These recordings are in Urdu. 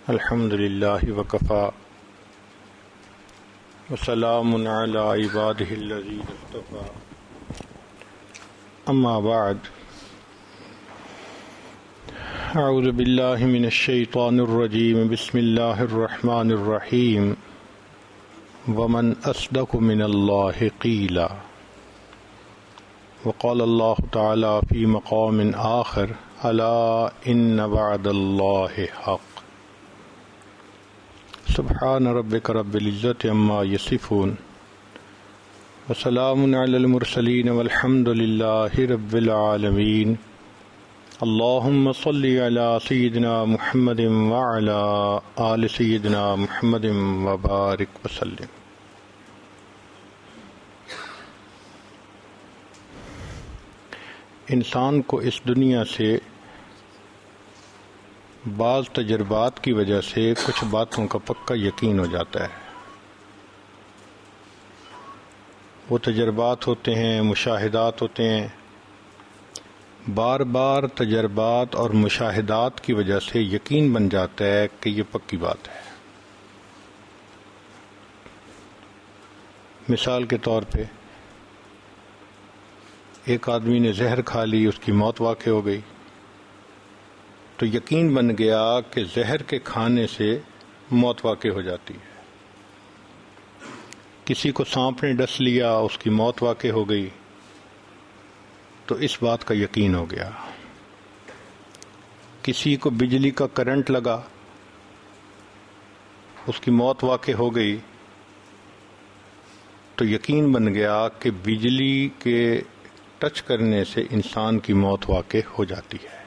الحمد للہ وکفی وسلام علی عبادہ الذین اصطفی اما بعد اعوذ باللہ من الشیطان الرجیم بسم اللہ الرحمن الرحیم ومن اصدق من اللہ قیلا وقال اللہ تعالی فی مقام آخر الا ان وعد اللہ حق سبحان ربک رب العزت عما یصفون وسلام علی المرسلین والحمد للہ رب العالمین اللہم صلی علی سیدنا محمد وعلی آل سیدنا محمد وبارک وسلم۔ انسان کو اس دنیا سے بعض تجربات کی وجہ سے کچھ باتوں کا پکا یقین ہو جاتا ہے۔ وہ تجربات ہوتے ہیں، مشاہدات ہوتے ہیں، بار بار تجربات اور مشاہدات کی وجہ سے یقین بن جاتا ہے کہ یہ پکی بات ہے۔ مثال کے طور پہ ایک آدمی نے زہر کھا لی، اس کی موت واقع ہو گئی، تو یقین بن گیا کہ زہر کے کھانے سے موت واقع ہو جاتی ہے۔ کسی کو سانپ نے ڈس لیا، اس کی موت واقع ہو گئی، تو اس بات کا یقین ہو گیا۔ کسی کو بجلی کا کرنٹ لگا، اس کی موت واقع ہو گئی، تو یقین بن گیا کہ بجلی کے ٹچ کرنے سے انسان کی موت واقع ہو جاتی ہے۔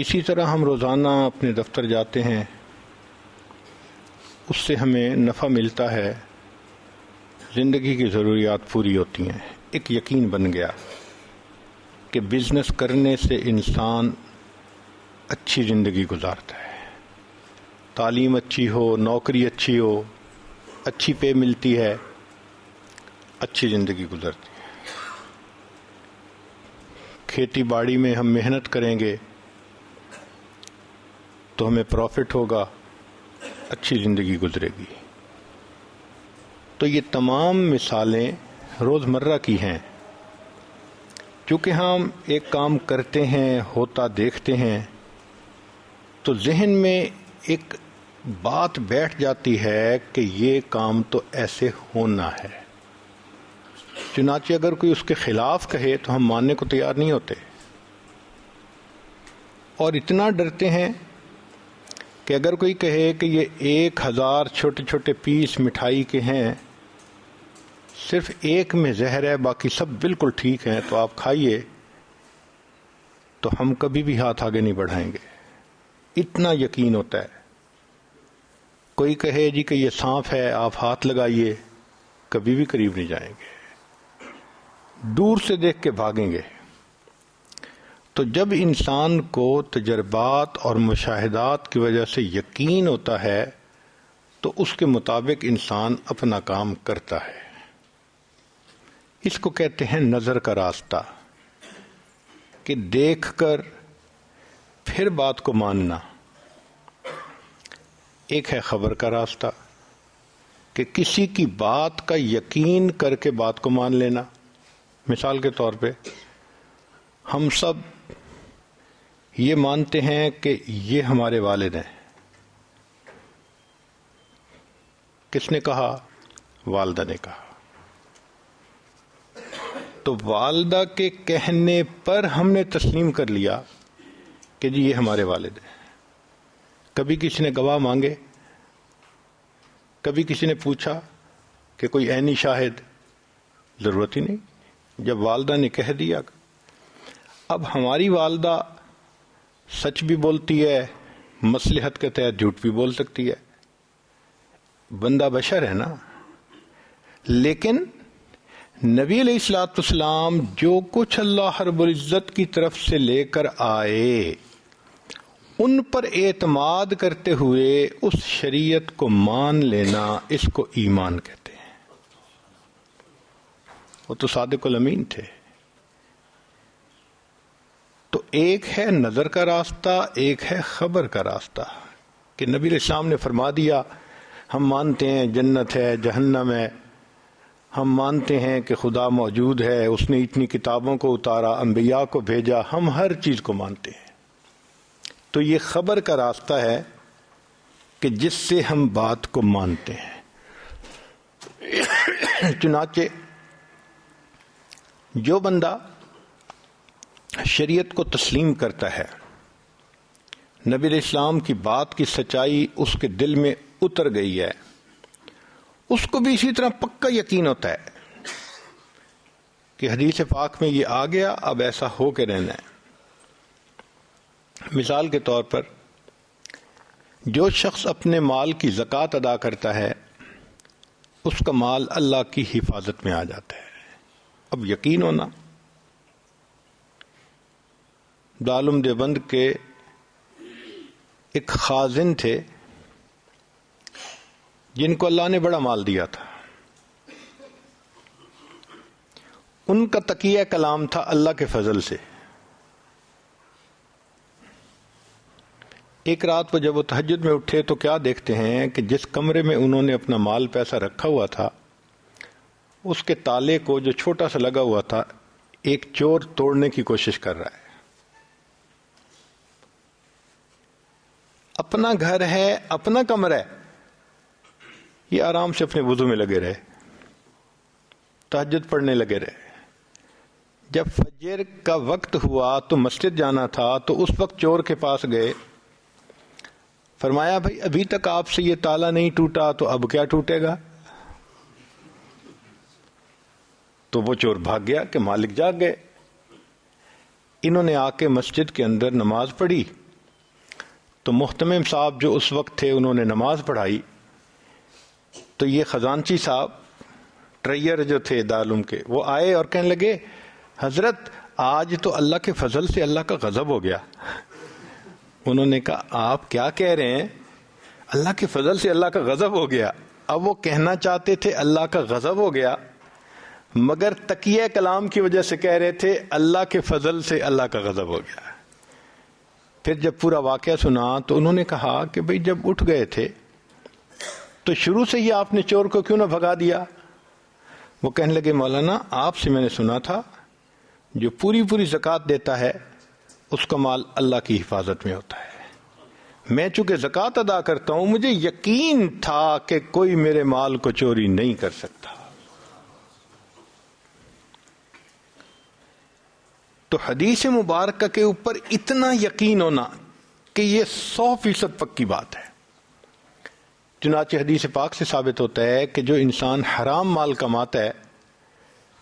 اسی طرح ہم روزانہ اپنے دفتر جاتے ہیں، اس سے ہمیں نفع ملتا ہے، زندگی کی ضروریات پوری ہوتی ہیں۔ ایک یقین بن گیا کہ بزنس کرنے سے انسان اچھی زندگی گزارتا ہے، تعلیم اچھی ہو، نوکری اچھی ہو، اچھی پے ملتی ہے، اچھی زندگی گزرتی ہے۔ کھیتی باڑی میں ہم محنت کریں گے تو ہمیں پروفٹ ہوگا، اچھی زندگی گزرے گی۔ تو یہ تمام مثالیں روزمرہ کی ہیں۔ چونکہ ہم ایک کام کرتے ہیں، ہوتا دیکھتے ہیں، تو ذہن میں ایک بات بیٹھ جاتی ہے کہ یہ کام تو ایسے ہونا ہے۔ چنانچہ اگر کوئی اس کے خلاف کہے تو ہم ماننے کو تیار نہیں ہوتے، اور اتنا ڈرتے ہیں کہ اگر کوئی کہے کہ یہ 1000 چھوٹے چھوٹے پیس مٹھائی کے ہیں، صرف ایک میں زہر ہے، باقی سب بالکل ٹھیک ہیں، تو آپ کھائیے، تو ہم کبھی بھی ہاتھ آگے نہیں بڑھائیں گے، اتنا یقین ہوتا ہے۔ کوئی کہے جی کہ یہ سانپ ہے، آپ ہاتھ لگائیے، کبھی بھی قریب نہیں جائیں گے، دور سے دیکھ کے بھاگیں گے۔ تو جب انسان کو تجربات اور مشاہدات کی وجہ سے یقین ہوتا ہے تو اس کے مطابق انسان اپنا کام کرتا ہے۔ اس کو کہتے ہیں نظر کا راستہ، کہ دیکھ کر پھر بات کو ماننا۔ ایک ہے خبر کا راستہ، کہ کسی کی بات کا یقین کر کے بات کو مان لینا۔ مثال کے طور پہ ہم سب یہ مانتے ہیں کہ یہ ہمارے والد ہیں۔ کس نے کہا؟ والدہ نے کہا۔ تو والدہ کے کہنے پر ہم نے تسلیم کر لیا کہ جی یہ ہمارے والد ہیں۔ کبھی کسی نے گواہ مانگے؟ کبھی کسی نے پوچھا کہ کوئی عینی شاہد؟ ضرورت ہی نہیں، جب والدہ نے کہہ دیا۔ اب ہماری والدہ سچ بھی بولتی ہے، مصلحت کے تحت جھوٹ بھی بول سکتی ہے، بندہ بشر ہے نا۔ لیکن نبی علیہ الصلوۃ والسلام جو کچھ اللہ رب العزت کی طرف سے لے کر آئے، ان پر اعتماد کرتے ہوئے اس شریعت کو مان لینا، اس کو ایمان کہتے ہیں۔ وہ تو صادق الامین تھے۔ تو ایک ہے نظر کا راستہ، ایک ہے خبر کا راستہ، کہ نبی علیہ السلام نے فرما دیا ہم مانتے ہیں جنت ہے جہنم ہے، ہم مانتے ہیں کہ خدا موجود ہے، اس نے اتنی کتابوں کو اتارا، انبیاء کو بھیجا، ہم ہر چیز کو مانتے ہیں۔ تو یہ خبر کا راستہ ہے کہ جس سے ہم بات کو مانتے ہیں۔ چنانچہ جو بندہ شریعت کو تسلیم کرتا ہے، نبی علیہ السلام کی بات کی سچائی اس کے دل میں اتر گئی ہے، اس کو بھی اسی طرح پکا یقین ہوتا ہے کہ حدیث پاک میں یہ آ گیا، اب ایسا ہو کے رہنا ہے۔ مثال کے طور پر جو شخص اپنے مال کی زکوٰۃ ادا کرتا ہے اس کا مال اللہ کی حفاظت میں آ جاتا ہے۔ اب یقین ہونا، دارالعلوم دیوبند کے ایک خازن تھے جن کو اللہ نے بڑا مال دیا تھا، ان کا تقیہ کلام تھا اللہ کے فضل سے۔ ایک رات کو جب وہ تہجد میں اٹھے تو کیا دیکھتے ہیں کہ جس کمرے میں انہوں نے اپنا مال پیسہ رکھا ہوا تھا اس کے تالے کو جو چھوٹا سا لگا ہوا تھا ایک چور توڑنے کی کوشش کر رہا ہے۔ اپنا گھر ہے، اپنا کمرہ ہے، یہ آرام سے اپنے وضو میں لگے رہے، تہجد پڑھنے لگے رہے۔ جب فجر کا وقت ہوا تو مسجد جانا تھا تو اس وقت چور کے پاس گئے، فرمایا بھائی ابھی تک آپ سے یہ تالا نہیں ٹوٹا تو اب کیا ٹوٹے گا؟ تو وہ چور بھاگ گیا کہ مالک جاگ گئے۔ انہوں نے آ کے مسجد کے اندر نماز پڑھی تو محتمم صاحب جو اس وقت تھے انہوں نے نماز پڑھائی تو یہ خزانچی صاحب ٹریئر جو تھے دارالعلوم کے وہ آئے اور کہنے لگے حضرت آج تو اللہ کے فضل سے اللہ کا غضب ہو گیا۔ انہوں نے کہا آپ کیا کہہ رہے ہیں؟ اللہ کے فضل سے اللہ کا غضب ہو گیا۔ اب وہ کہنا چاہتے تھے اللہ کا غضب ہو گیا مگر تقیہ کلام کی وجہ سے کہہ رہے تھے اللہ کے فضل سے اللہ کا غضب ہو گیا۔ پھر جب پورا واقعہ سنا تو انہوں نے کہا کہ بھئی جب اٹھ گئے تھے تو شروع سے ہی آپ نے چور کو کیوں نہ بھگا دیا؟ وہ کہنے لگے مولانا آپ سے میں نے سنا تھا جو پوری زکوٰۃ دیتا ہے اس کا مال اللہ کی حفاظت میں ہوتا ہے۔ میں چونکہ زکوٰۃ ادا کرتا ہوں مجھے یقین تھا کہ کوئی میرے مال کو چوری نہیں کر سکتا۔ تو حدیث مبارکہ کے اوپر اتنا یقین ہونا کہ یہ 100% پکی بات ہے۔ چنانچہ حدیث پاک سے ثابت ہوتا ہے کہ جو انسان حرام مال کماتا ہے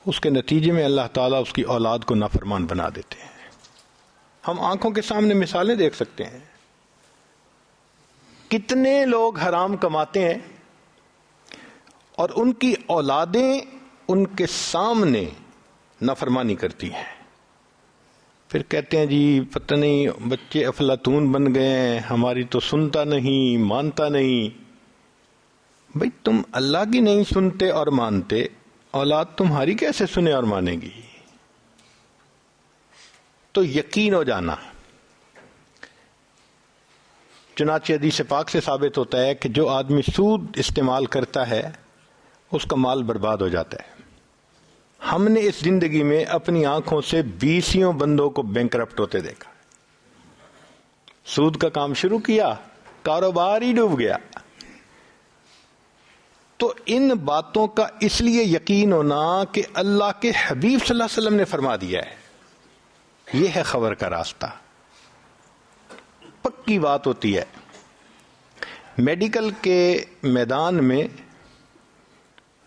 اس کے نتیجے میں اللہ تعالیٰ اس کی اولاد کو نافرمان بنا دیتے ہیں۔ ہم آنکھوں کے سامنے مثالیں دیکھ سکتے ہیں، کتنے لوگ حرام کماتے ہیں اور ان کی اولادیں ان کے سامنے نافرمانی کرتی ہیں، پھر کہتے ہیں جی پتہ نہیں بچے افلاطون بن گئے ہیں، ہماری تو سنتا نہیں مانتا نہیں۔ بھئی تم اللہ کی نہیں سنتے اور مانتے، اولاد تمہاری کیسے سنے اور مانے گی؟ تو یقین ہو جانا۔ چنانچہ حدیث پاک سے ثابت ہوتا ہے کہ جو آدمی سود استعمال کرتا ہے اس کا مال برباد ہو جاتا ہے۔ ہم نے اس زندگی میں اپنی آنکھوں سے 20 بندوں کو بینکرپٹ ہوتے دیکھا۔ سود کا کام شروع کیا، کاروبار ہی ڈوب گیا۔ تو ان باتوں کا اس لیے یقین ہونا کہ اللہ کے حبیب صلی اللہ علیہ وسلم نے فرما دیا ہے، یہ ہے خبر کا راستہ، پکی بات ہوتی ہے۔ میڈیکل کے میدان میں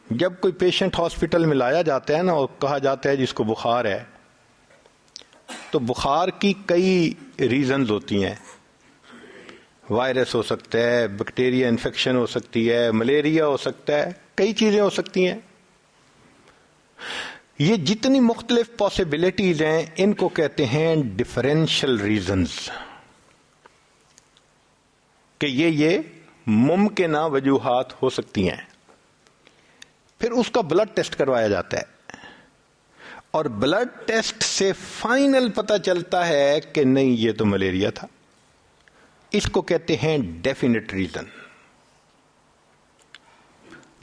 جب کوئی پیشنٹ ہاسپٹل میں لایا جاتا ہے نا اور کہا جاتا ہے جس کو بخار ہے، تو بخار کی کئی ریزنز ہوتی ہیں، وائرس ہو سکتا ہے، بیکٹیریا انفیکشن ہو سکتی ہے، ملیریا ہو سکتا ہے، کئی چیزیں ہو سکتی ہیں۔ یہ جتنی مختلف پاسبلٹیز ہیں ان کو کہتے ہیں ڈفرینشل ریزنز، کہ یہ ممکنہ وجوہات ہو سکتی ہیں۔ پھر اس کا بلڈ ٹیسٹ کروایا جاتا ہے اور بلڈ ٹیسٹ سے فائنل پتہ چلتا ہے کہ نہیں یہ تو ملیریا تھا. اس کو کہتے ہیں ڈیفینیٹ ریزن.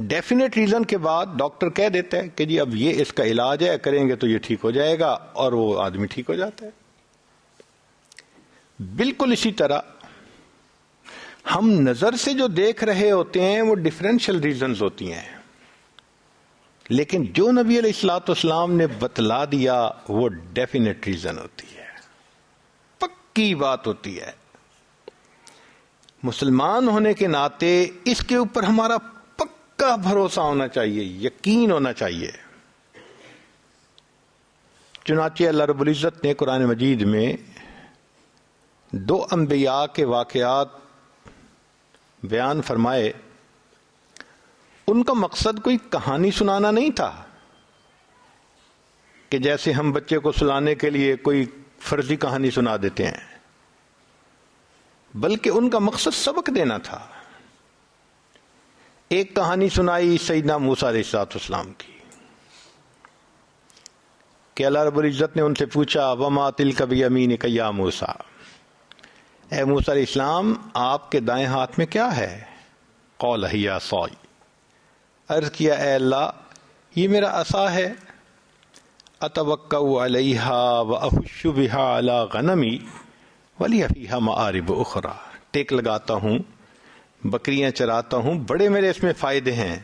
ڈیفینیٹ ریزن کے بعد ڈاکٹر کہہ دیتا ہے کہ جی اب یہ اس کا علاج ہے, کریں گے تو یہ ٹھیک ہو جائے گا, اور وہ آدمی ٹھیک ہو جاتا ہے. بالکل اسی طرح ہم نظر سے جو دیکھ رہے ہوتے ہیں وہ ڈفرینشیل ریزنز ہوتی ہیں, لیکن جو نبی علیہ الصلوۃ والسلام نے بتلا دیا وہ ڈیفینیٹ ریزن ہوتی ہے, پکی بات ہوتی ہے. مسلمان ہونے کے ناطے اس کے اوپر ہمارا پکا بھروسہ ہونا چاہیے, یقین ہونا چاہیے. چنانچہ اللہ رب العزت نے قرآن مجید میں 2 انبیاء کے واقعات بیان فرمائے. ان کا مقصد کوئی کہانی سنانا نہیں تھا کہ جیسے ہم بچے کو سلانے کے لیے کوئی فرضی کہانی سنا دیتے ہیں, بلکہ ان کا مقصد سبق دینا تھا. ایک کہانی سنائی سیدنا موسیٰ علیہ السلام کی کہ اللہ رب العزت نے ان سے پوچھا وَمَا تِلْكَ بِيَمِينِكَ يَا موسیٰ, اے موسیٰ علیہ السلام آپ کے دائیں ہاتھ میں کیا ہے؟ قَالَ هِيَ عَصَايَ, عرض کیا اے اللہ یہ میرا عصا ہے. أَتَوَكَّأُ عَلَيْهَا وَأَحُشُّ بِهَا عَلَى غَنَمِي وَلِيَ فِيهَا مَآرِبُ أُخْرَى, ٹیک لگاتا ہوں, بکریاں چراتا ہوں, بڑے میرے اس میں فائدے ہیں.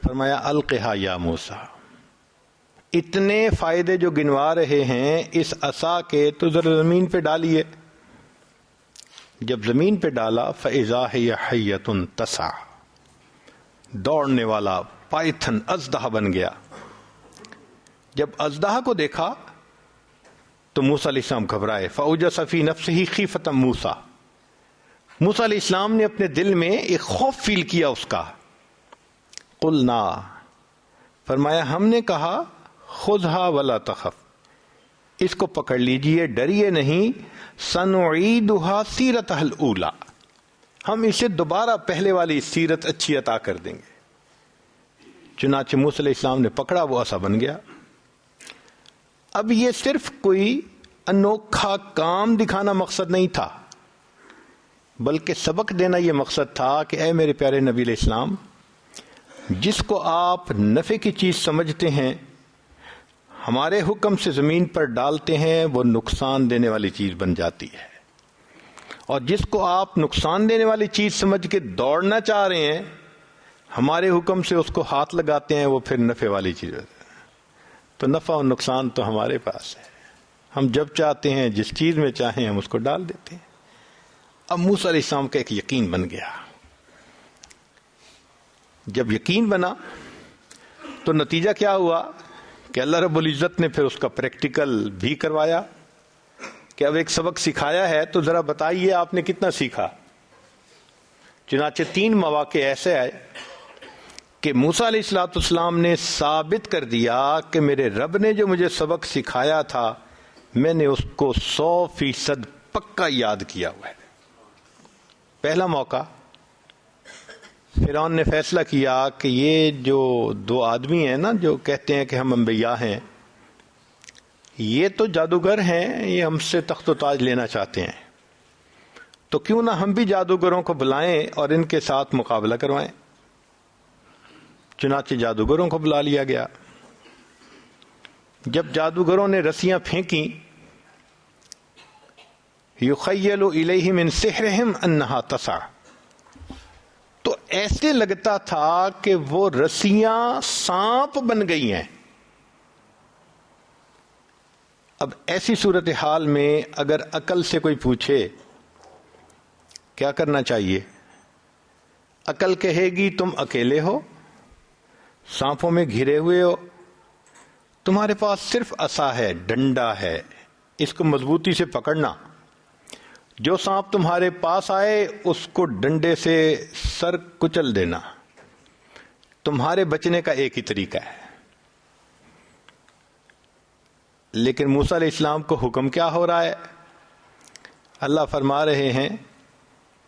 فرمایا القها یا موسیٰ, اتنے فائدے جو گنوا رہے ہیں اس عصا کے تو ذرا زمین پہ ڈالیے. جب زمین پہ ڈالا فَإِذَا هِيَ حَيَّةٌ تَسْعَىٰ, دوڑنے والا پائتھن اژدہا بن گیا. جب اژدہا کو دیکھا تو موسیٰ علیہ السلام گھبرائے. فَأَوْجَسَ فِي نَفْسِهِ خِیفَةً موسیٰ, موسیٰ علیہ السلام نے اپنے دل میں ایک خوف فیل کیا اس کا. قُلْنَا, فرمایا ہم نے کہا خُذْهَا وَلَا تَخَفْ, اس کو پکڑ لیجئے, ڈریے نہیں. سَنُعِيدُهَا سِيرَتَهَا الْأُولَىٰ, ہم اسے دوبارہ پہلے والی سیرت اچھی عطا کر دیں گے. چنانچہ موسیٰ علیہ السلام نے پکڑا, وہ عصا بن گیا. اب یہ صرف کوئی انوکھا کام دکھانا مقصد نہیں تھا, بلکہ سبق دینا یہ مقصد تھا کہ اے میرے پیارے نبی علیہ السلام, جس کو آپ نفع کی چیز سمجھتے ہیں ہمارے حکم سے زمین پر ڈالتے ہیں وہ نقصان دینے والی چیز بن جاتی ہے, اور جس کو آپ نقصان دینے والی چیز سمجھ کے دوڑنا چاہ رہے ہیں ہمارے حکم سے اس کو ہاتھ لگاتے ہیں وہ پھر نفع والی چیز ہوتی ہے. تو نفع اور نقصان تو ہمارے پاس ہے, ہم جب چاہتے ہیں جس چیز میں چاہیں ہم اس کو ڈال دیتے ہیں. اب موسیٰ علیہ السلام کا ایک یقین بن گیا. جب یقین بنا تو نتیجہ کیا ہوا کہ اللہ رب العزت نے پھر اس کا پریکٹیکل بھی کروایا کہ اب ایک سبق سکھایا ہے تو ذرا بتائیے آپ نے کتنا سیکھا. چنانچہ 3 مواقع ایسے آئے کہ موسیٰ علیہ السلام نے ثابت کر دیا کہ میرے رب نے جو مجھے سبق سکھایا تھا میں نے اس کو 100% پکا یاد کیا ہوا ہے. پہلا موقع, فرعون نے فیصلہ کیا کہ یہ جو 2 آدمی ہیں نا جو کہتے ہیں کہ ہم انبیاء ہیں, یہ تو جادوگر ہیں, یہ ہم سے تخت و تاج لینا چاہتے ہیں, تو کیوں نہ ہم بھی جادوگروں کو بلائیں اور ان کے ساتھ مقابلہ کروائیں. چنانچہ جادوگروں کو بلا لیا گیا. جب جادوگروں نے رسیاں پھینکی, یخیل الیہ من سحرہم انہا تسعی, تو ایسے لگتا تھا کہ وہ رسیاں سانپ بن گئی ہیں. اب ایسی صورتحال میں اگر عقل سے کوئی پوچھے کیا کرنا چاہیے, عقل کہے گی تم اکیلے ہو, سانپوں میں گھرے ہوئے ہو, تمہارے پاس صرف عصا ہے, ڈنڈا ہے, اس کو مضبوطی سے پکڑنا, جو سانپ تمہارے پاس آئے اس کو ڈنڈے سے سر کچل دینا. تمہارے بچنے کا ایک ہی طریقہ ہے. لیکن موسیٰ علیہ السلام کو حکم کیا ہو رہا ہے؟ اللہ فرما رہے ہیں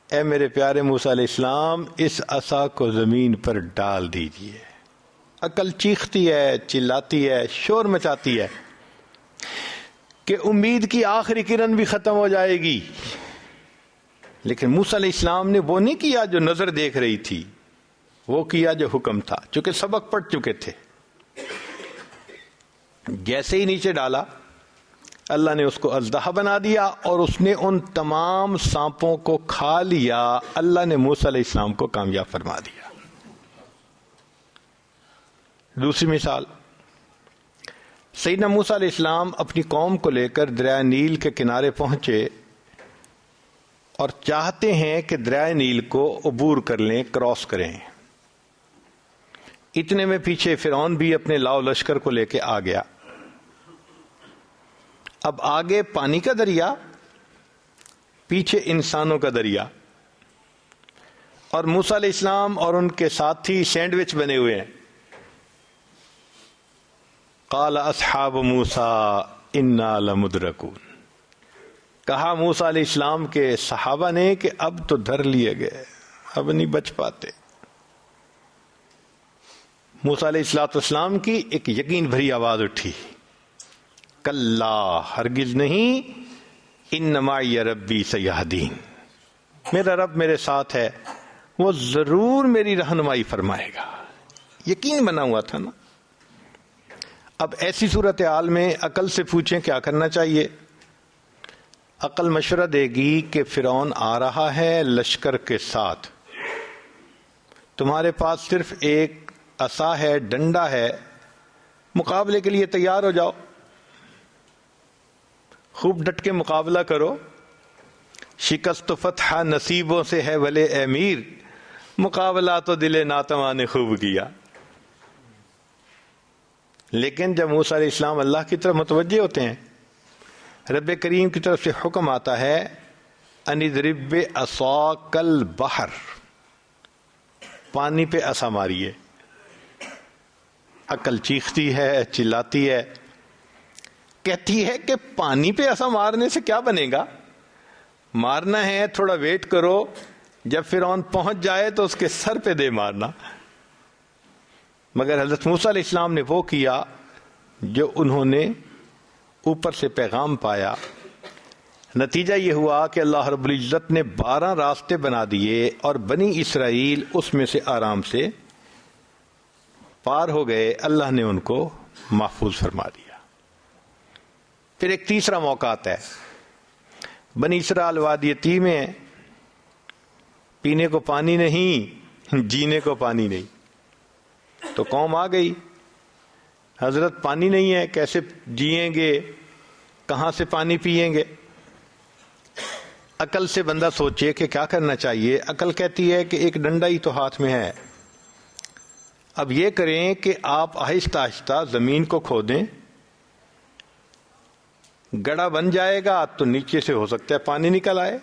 اے میرے پیارے موسیٰ علیہ السلام اس عصا کو زمین پر ڈال دیجئے. عقل چیختی ہے، چلاتی ہے، شور مچاتی ہے کہ امید کی آخری کرن بھی ختم ہو جائے گی، لیکن موسیٰ علیہ السلام نے وہ نہیں کیا جو نظر دیکھ رہی تھی، وہ کیا جو حکم تھا، چونکہ سبق پڑھ چکے تھے۔ جیسے ہی نیچے ڈالا اللہ نے اس کو اژدہا بنا دیا اور اس نے ان تمام سانپوں کو کھا لیا۔ اللہ نے موسیٰ علیہ السلام کو کامیاب فرما دیا۔ دوسری مثال، سیدنا موسیٰ علیہ السلام اپنی قوم کو لے کر دریائے نیل کے کنارے پہنچے اور چاہتے ہیں کہ دریائے نیل کو عبور کر لیں، کراس کریں۔ اتنے میں پیچھے فرعون بھی اپنے لاؤ لشکر کو لے کے آ گیا۔ اب آگے پانی کا دریا، پیچھے انسانوں کا دریا، اور موسیٰ علیہ السلام اور ان کے ساتھی سینڈوچ بنے ہوئے ہیں۔ قال اصحاب موسیٰ انا لمدرکون، کہا موسیٰ علیہ السلام کے صحابہ نے کہ اب تو دھر لیے گئے، اب نہیں بچ پاتے۔ موسیٰ علیہ السلام کی ایک یقین بھری آواز اٹھی، کلا، ہرگز نہیں، ان معی ربی سیہدین، میرا رب میرے ساتھ ہے، وہ ضرور میری رہنمائی فرمائے گا۔ یقین بنا ہوا تھا نا۔ اب ایسی صورتحال میں عقل سے پوچھیں کیا کرنا چاہیے؟ عقل مشورہ دے گی کہ فرعون آ رہا ہے لشکر کے ساتھ، تمہارے پاس صرف ایک عصا ہے، ڈنڈا ہے، مقابلے کے لیے تیار ہو جاؤ، خوب ڈٹ کے مقابلہ کرو۔ شکست و فتح نصیبوں سے ہے ولے اے میر، مقابلہ تو دل ناتواں نے خوب کیا۔ لیکن جب موسیٰ علیہ السلام اللہ کی طرف متوجہ ہوتے ہیں، رب کریم کی طرف سے حکم آتا ہے ان اضرب بعصاک البحر، پانی پہ عصا ماریے۔ عقل چیختی ہے، چلاتی ہے، کہتی ہے کہ پانی پہ عصا مارنے سے کیا بنے گا، مارنا ہے تھوڑا ویٹ کرو، جب فرعون پہنچ جائے تو اس کے سر پہ دے مارنا۔ مگر حضرت موسیٰ علیہ السلام نے وہ کیا جو انہوں نے اوپر سے پیغام پایا۔ نتیجہ یہ ہوا کہ اللہ رب العزت نے 12 راستے بنا دیے اور بنی اسرائیل اس میں سے آرام سے پار ہو گئے، اللہ نے ان کو محفوظ فرما دیا۔ پھر ایک تیسرا موقع آتا ہے، بنی اسرائیل وادی تیہ میں، پینے کو پانی نہیں، جینے کو پانی نہیں، تو قوم آ گئی، حضرت پانی نہیں ہے، کیسے جیئیں گے، کہاں سے پانی پیئیں گے؟ عقل سے بندہ سوچے کہ کیا کرنا چاہیے۔ عقل کہتی ہے کہ ایک ڈنڈا ہی تو ہاتھ میں ہے، اب یہ کریں کہ آپ آہستہ آہستہ زمین کو کھودیں، گڑھا بن جائے گا تو نیچے سے ہو سکتا ہے پانی نکل آئے،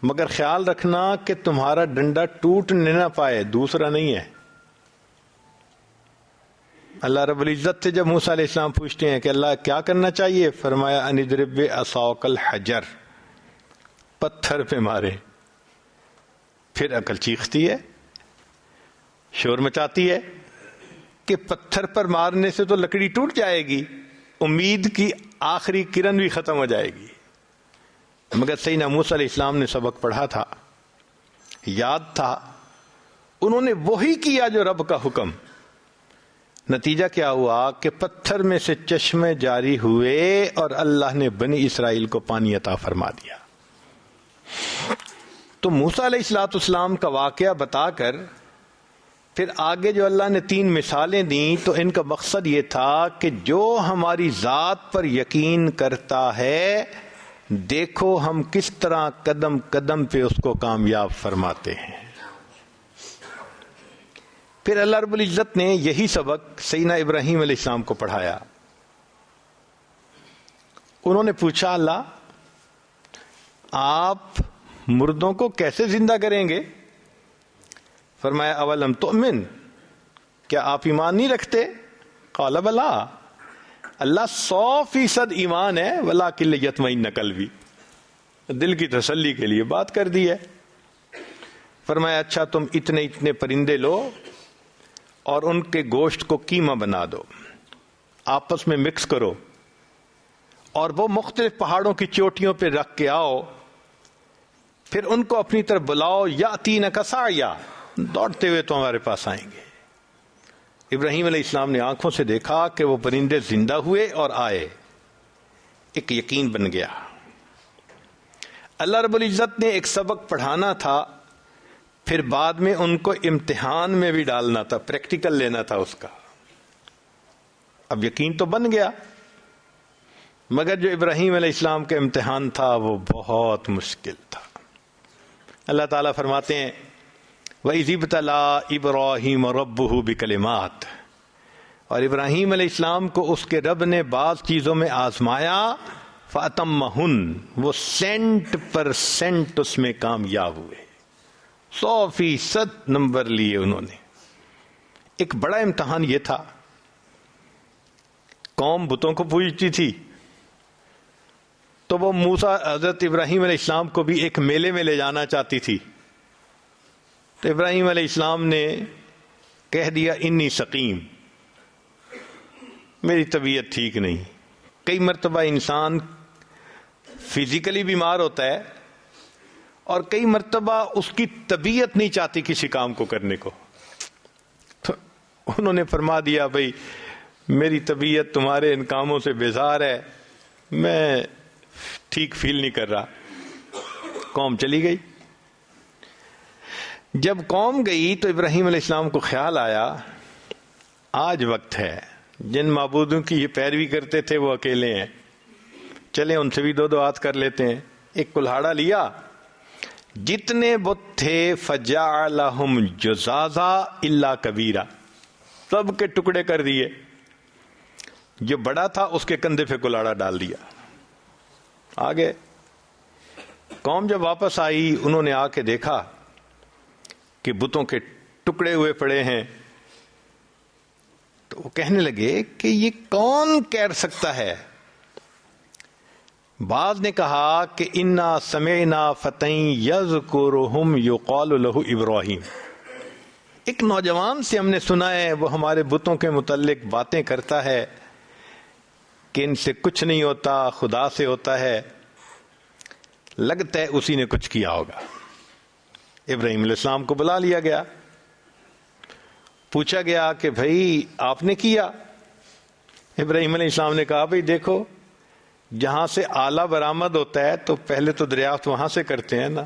مگر خیال رکھنا کہ تمہارا ڈنڈا ٹوٹ نہ پائے، دوسرا نہیں ہے۔ اللہ رب العزت سے جب موسیٰ علیہ السلام پوچھتے ہیں کہ اللہ کیا کرنا چاہیے، فرمایا ان اضرب بعصاک الحجر، پتھر پہ مارے۔ پھر عقل چیختی ہے، شور مچاتی ہے کہ پتھر پر مارنے سے تو لکڑی ٹوٹ جائے گی، امید کی آخری کرن بھی ختم ہو جائے گی۔ مگر سیدنا موسیٰ علیہ السلام نے سبق پڑھا تھا، یاد تھا، انہوں نے وہی کیا جو رب کا حکم۔ نتیجہ کیا ہوا کہ پتھر میں سے چشمے جاری ہوئے اور اللہ نے بنی اسرائیل کو پانی عطا فرما دیا۔ تو موسیٰ علیہ السلام کا واقعہ بتا کر پھر آگے جو اللہ نے 3 مثالیں دیں، تو ان کا مقصد یہ تھا کہ جو ہماری ذات پر یقین کرتا ہے، دیکھو ہم کس طرح قدم قدم پہ اس کو کامیاب فرماتے ہیں۔ پھر اللہ رب العزت نے یہی سبق سیدنا ابراہیم علیہ السلام کو پڑھایا۔ انہوں نے پوچھا اللہ آپ مردوں کو کیسے زندہ کریں گے؟ فرمایا اولم تؤمن، کیا آپ ایمان نہیں رکھتے؟ قال بلا، اللہ 100% ایمان ہے، ولکن لیطمئن قلبی، دل کی تسلی کے لیے بات کر دی ہے۔ فرمایا اچھا تم اتنے اتنے پرندے لو، اور ان کے گوشت کو قیمہ بنا دو، آپس میں مکس کرو، اور وہ مختلف پہاڑوں کی چوٹیوں پہ رکھ کے آؤ، پھر ان کو اپنی طرف بلاؤ، یاتینک سعیا، دوڑتے ہوئے تمہارے پاس آئیں گے۔ ابراہیم علیہ السلام نے آنکھوں سے دیکھا کہ وہ پرندے زندہ ہوئے اور آئے، ایک یقین بن گیا۔ اللہ رب العزت نے ایک سبق پڑھانا تھا، پھر بعد میں ان کو امتحان میں بھی ڈالنا تھا، پریکٹیکل لینا تھا اس کا۔ اب یقین تو بن گیا، مگر جو ابراہیم علیہ السلام کا امتحان تھا وہ بہت مشکل تھا۔ اللہ تعالیٰ فرماتے ہیں وَإِذِ ابْتَلَىٰ إِبْرَاهِيمَ رَبُّهُ بِكَلِمَاتٍ، اور ابراہیم علیہ السلام کو اس کے رب نے بعض چیزوں میں آزمایا، فَأَتَمَّهُنَّ، وہ 100% اس میں کامیاب ہوئے، 100% نمبر لیے انہوں نے۔ ایک بڑا امتحان یہ تھا، قوم بتوں کو پوجتی تھی، تو وہ موسیٰ حضرت ابراہیم علیہ السلام کو بھی ایک میلے میں لے جانا چاہتی تھی، تو ابراہیم علیہ السلام نے کہہ دیا انی سقیم، میری طبیعت ٹھیک نہیں۔ کئی مرتبہ انسان فزیکلی بیمار ہوتا ہے اور کئی مرتبہ اس کی طبیعت نہیں چاہتی کسی کام کو کرنے کو، تو انہوں نے فرما دیا بھائی میری طبیعت تمہارے ان کاموں سے بیزار ہے، میں ٹھیک فیل نہیں کر رہا۔ قوم چلی گئی۔ جب قوم گئی تو ابراہیم علیہ السلام کو خیال آیا آج وقت ہے، جن معبودوں کی یہ پیروی کرتے تھے وہ اکیلے ہیں، چلیں ان سے بھی دو ہاتھ کر لیتے ہیں۔ ایک کلہاڑا لیا، جتنے بت تھے فجعلہم جزازا الا کبیرا، سب کے ٹکڑے کر دیے، جو بڑا تھا اس کے کندھے پہ کلہاڑا ڈال دیا، آگے۔ قوم جب واپس آئی انہوں نے آ کے دیکھا کہ بتوں کے ٹکڑے ہوئے پڑے ہیں، تو وہ کہنے لگے کہ یہ کون کہہ سکتا ہے؟ بعض نے کہا کہ انا سمعنا فتى یذکرہم یقال لہ ابراہیم، ایک نوجوان سے ہم نے سنا ہے وہ ہمارے بتوں کے متعلق باتیں کرتا ہے کہ ان سے کچھ نہیں ہوتا، خدا سے ہوتا ہے، لگتا ہے اسی نے کچھ کیا ہوگا۔ ابراہیم علیہ السلام کو بلا لیا گیا، پوچھا گیا کہ بھائی آپ نے کیا؟ ابراہیم علیہ السلام نے کہا بھائی دیکھو، جہاں سے آلہ برآمد ہوتا ہے تو پہلے تو دریافت وہاں سے کرتے ہیں نا،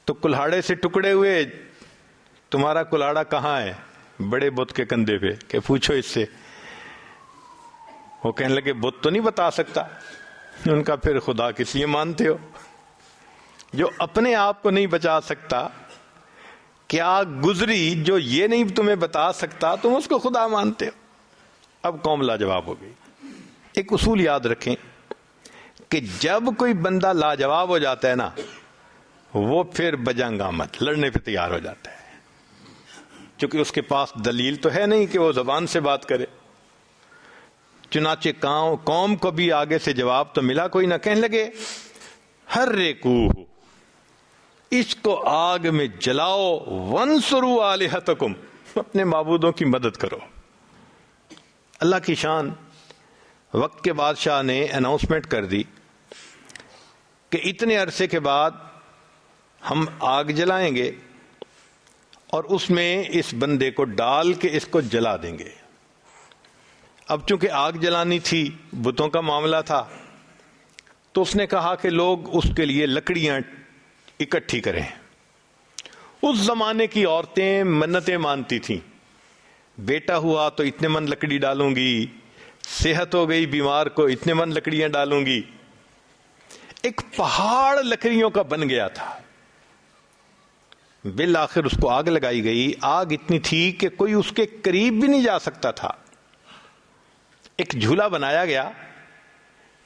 تو کلہاڑے سے ٹکڑے ہوئے، تمہارا کلہاڑا کہاں ہے؟ بڑے بت کے کندھے پہ، کہ پوچھو اس سے۔ وہ کہنے لگے بت تو نہیں بتا سکتا۔ ان کا پھر خدا کس لیے مانتے ہو؟ جو اپنے آپ کو نہیں بچا سکتا، کیا گزری جو یہ نہیں تمہیں بتا سکتا، تم اس کو خدا مانتے ہو۔ اب قوم لاجواب ہو گئی۔ ایک اصول یاد رکھیں کہ جب کوئی بندہ لاجواب ہو جاتا ہے نا، وہ پھر بجنگ آمد، لڑنے پہ تیار ہو جاتا ہے، کیونکہ اس کے پاس دلیل تو ہے نہیں کہ وہ زبان سے بات کرے۔ چنانچہ قوم کو بھی آگے سے جواب تو ملا کوئی نہ، کہنے لگے حرقوہ، اس کو آگ میں جلاؤ، وانصروا آلہتکم، اپنے معبودوں کی مدد کرو۔ اللہ کی شان، وقت کے بادشاہ نے اناؤنسمنٹ کر دی کہ اتنے عرصے کے بعد ہم آگ جلائیں گے اور اس میں اس بندے کو ڈال کے اس کو جلا دیں گے۔ اب چونکہ آگ جلانی تھی، بتوں کا معاملہ تھا، تو اس نے کہا کہ لوگ اس کے لیے لکڑیاں اکٹھی کریں۔ اس زمانے کی عورتیں منتیں مانتی تھیں، بیٹا ہوا تو اتنے من لکڑی ڈالوں گی، صحت ہو گئی بیمار کو اتنے من لکڑیاں ڈالوں گی۔ ایک پہاڑ لکڑیوں کا بن گیا تھا۔ بالآخر اس کو آگ لگائی گئی، آگ اتنی تھی کہ کوئی اس کے قریب بھی نہیں جا سکتا تھا۔ ایک جھولا بنایا گیا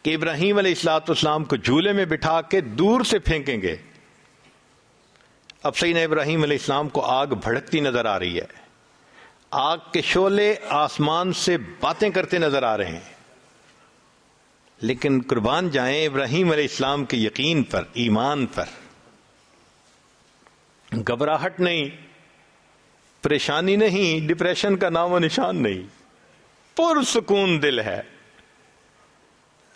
کہ ابراہیم علیہ السلام کو جھولے میں بٹھا کے دور سے پھینکیں گے۔ اب سیدنا ابراہیم علیہ السلام کو آگ بھڑکتی نظر آ رہی ہے، آگ کے شعلے آسمان سے باتیں کرتے نظر آ رہے ہیں، لیکن قربان جائیں ابراہیم علیہ السلام کے یقین پر، ایمان پر گھبراہٹ نہیں، پریشانی نہیں، ڈپریشن کا نام و نشان نہیں، پرسکون دل ہے.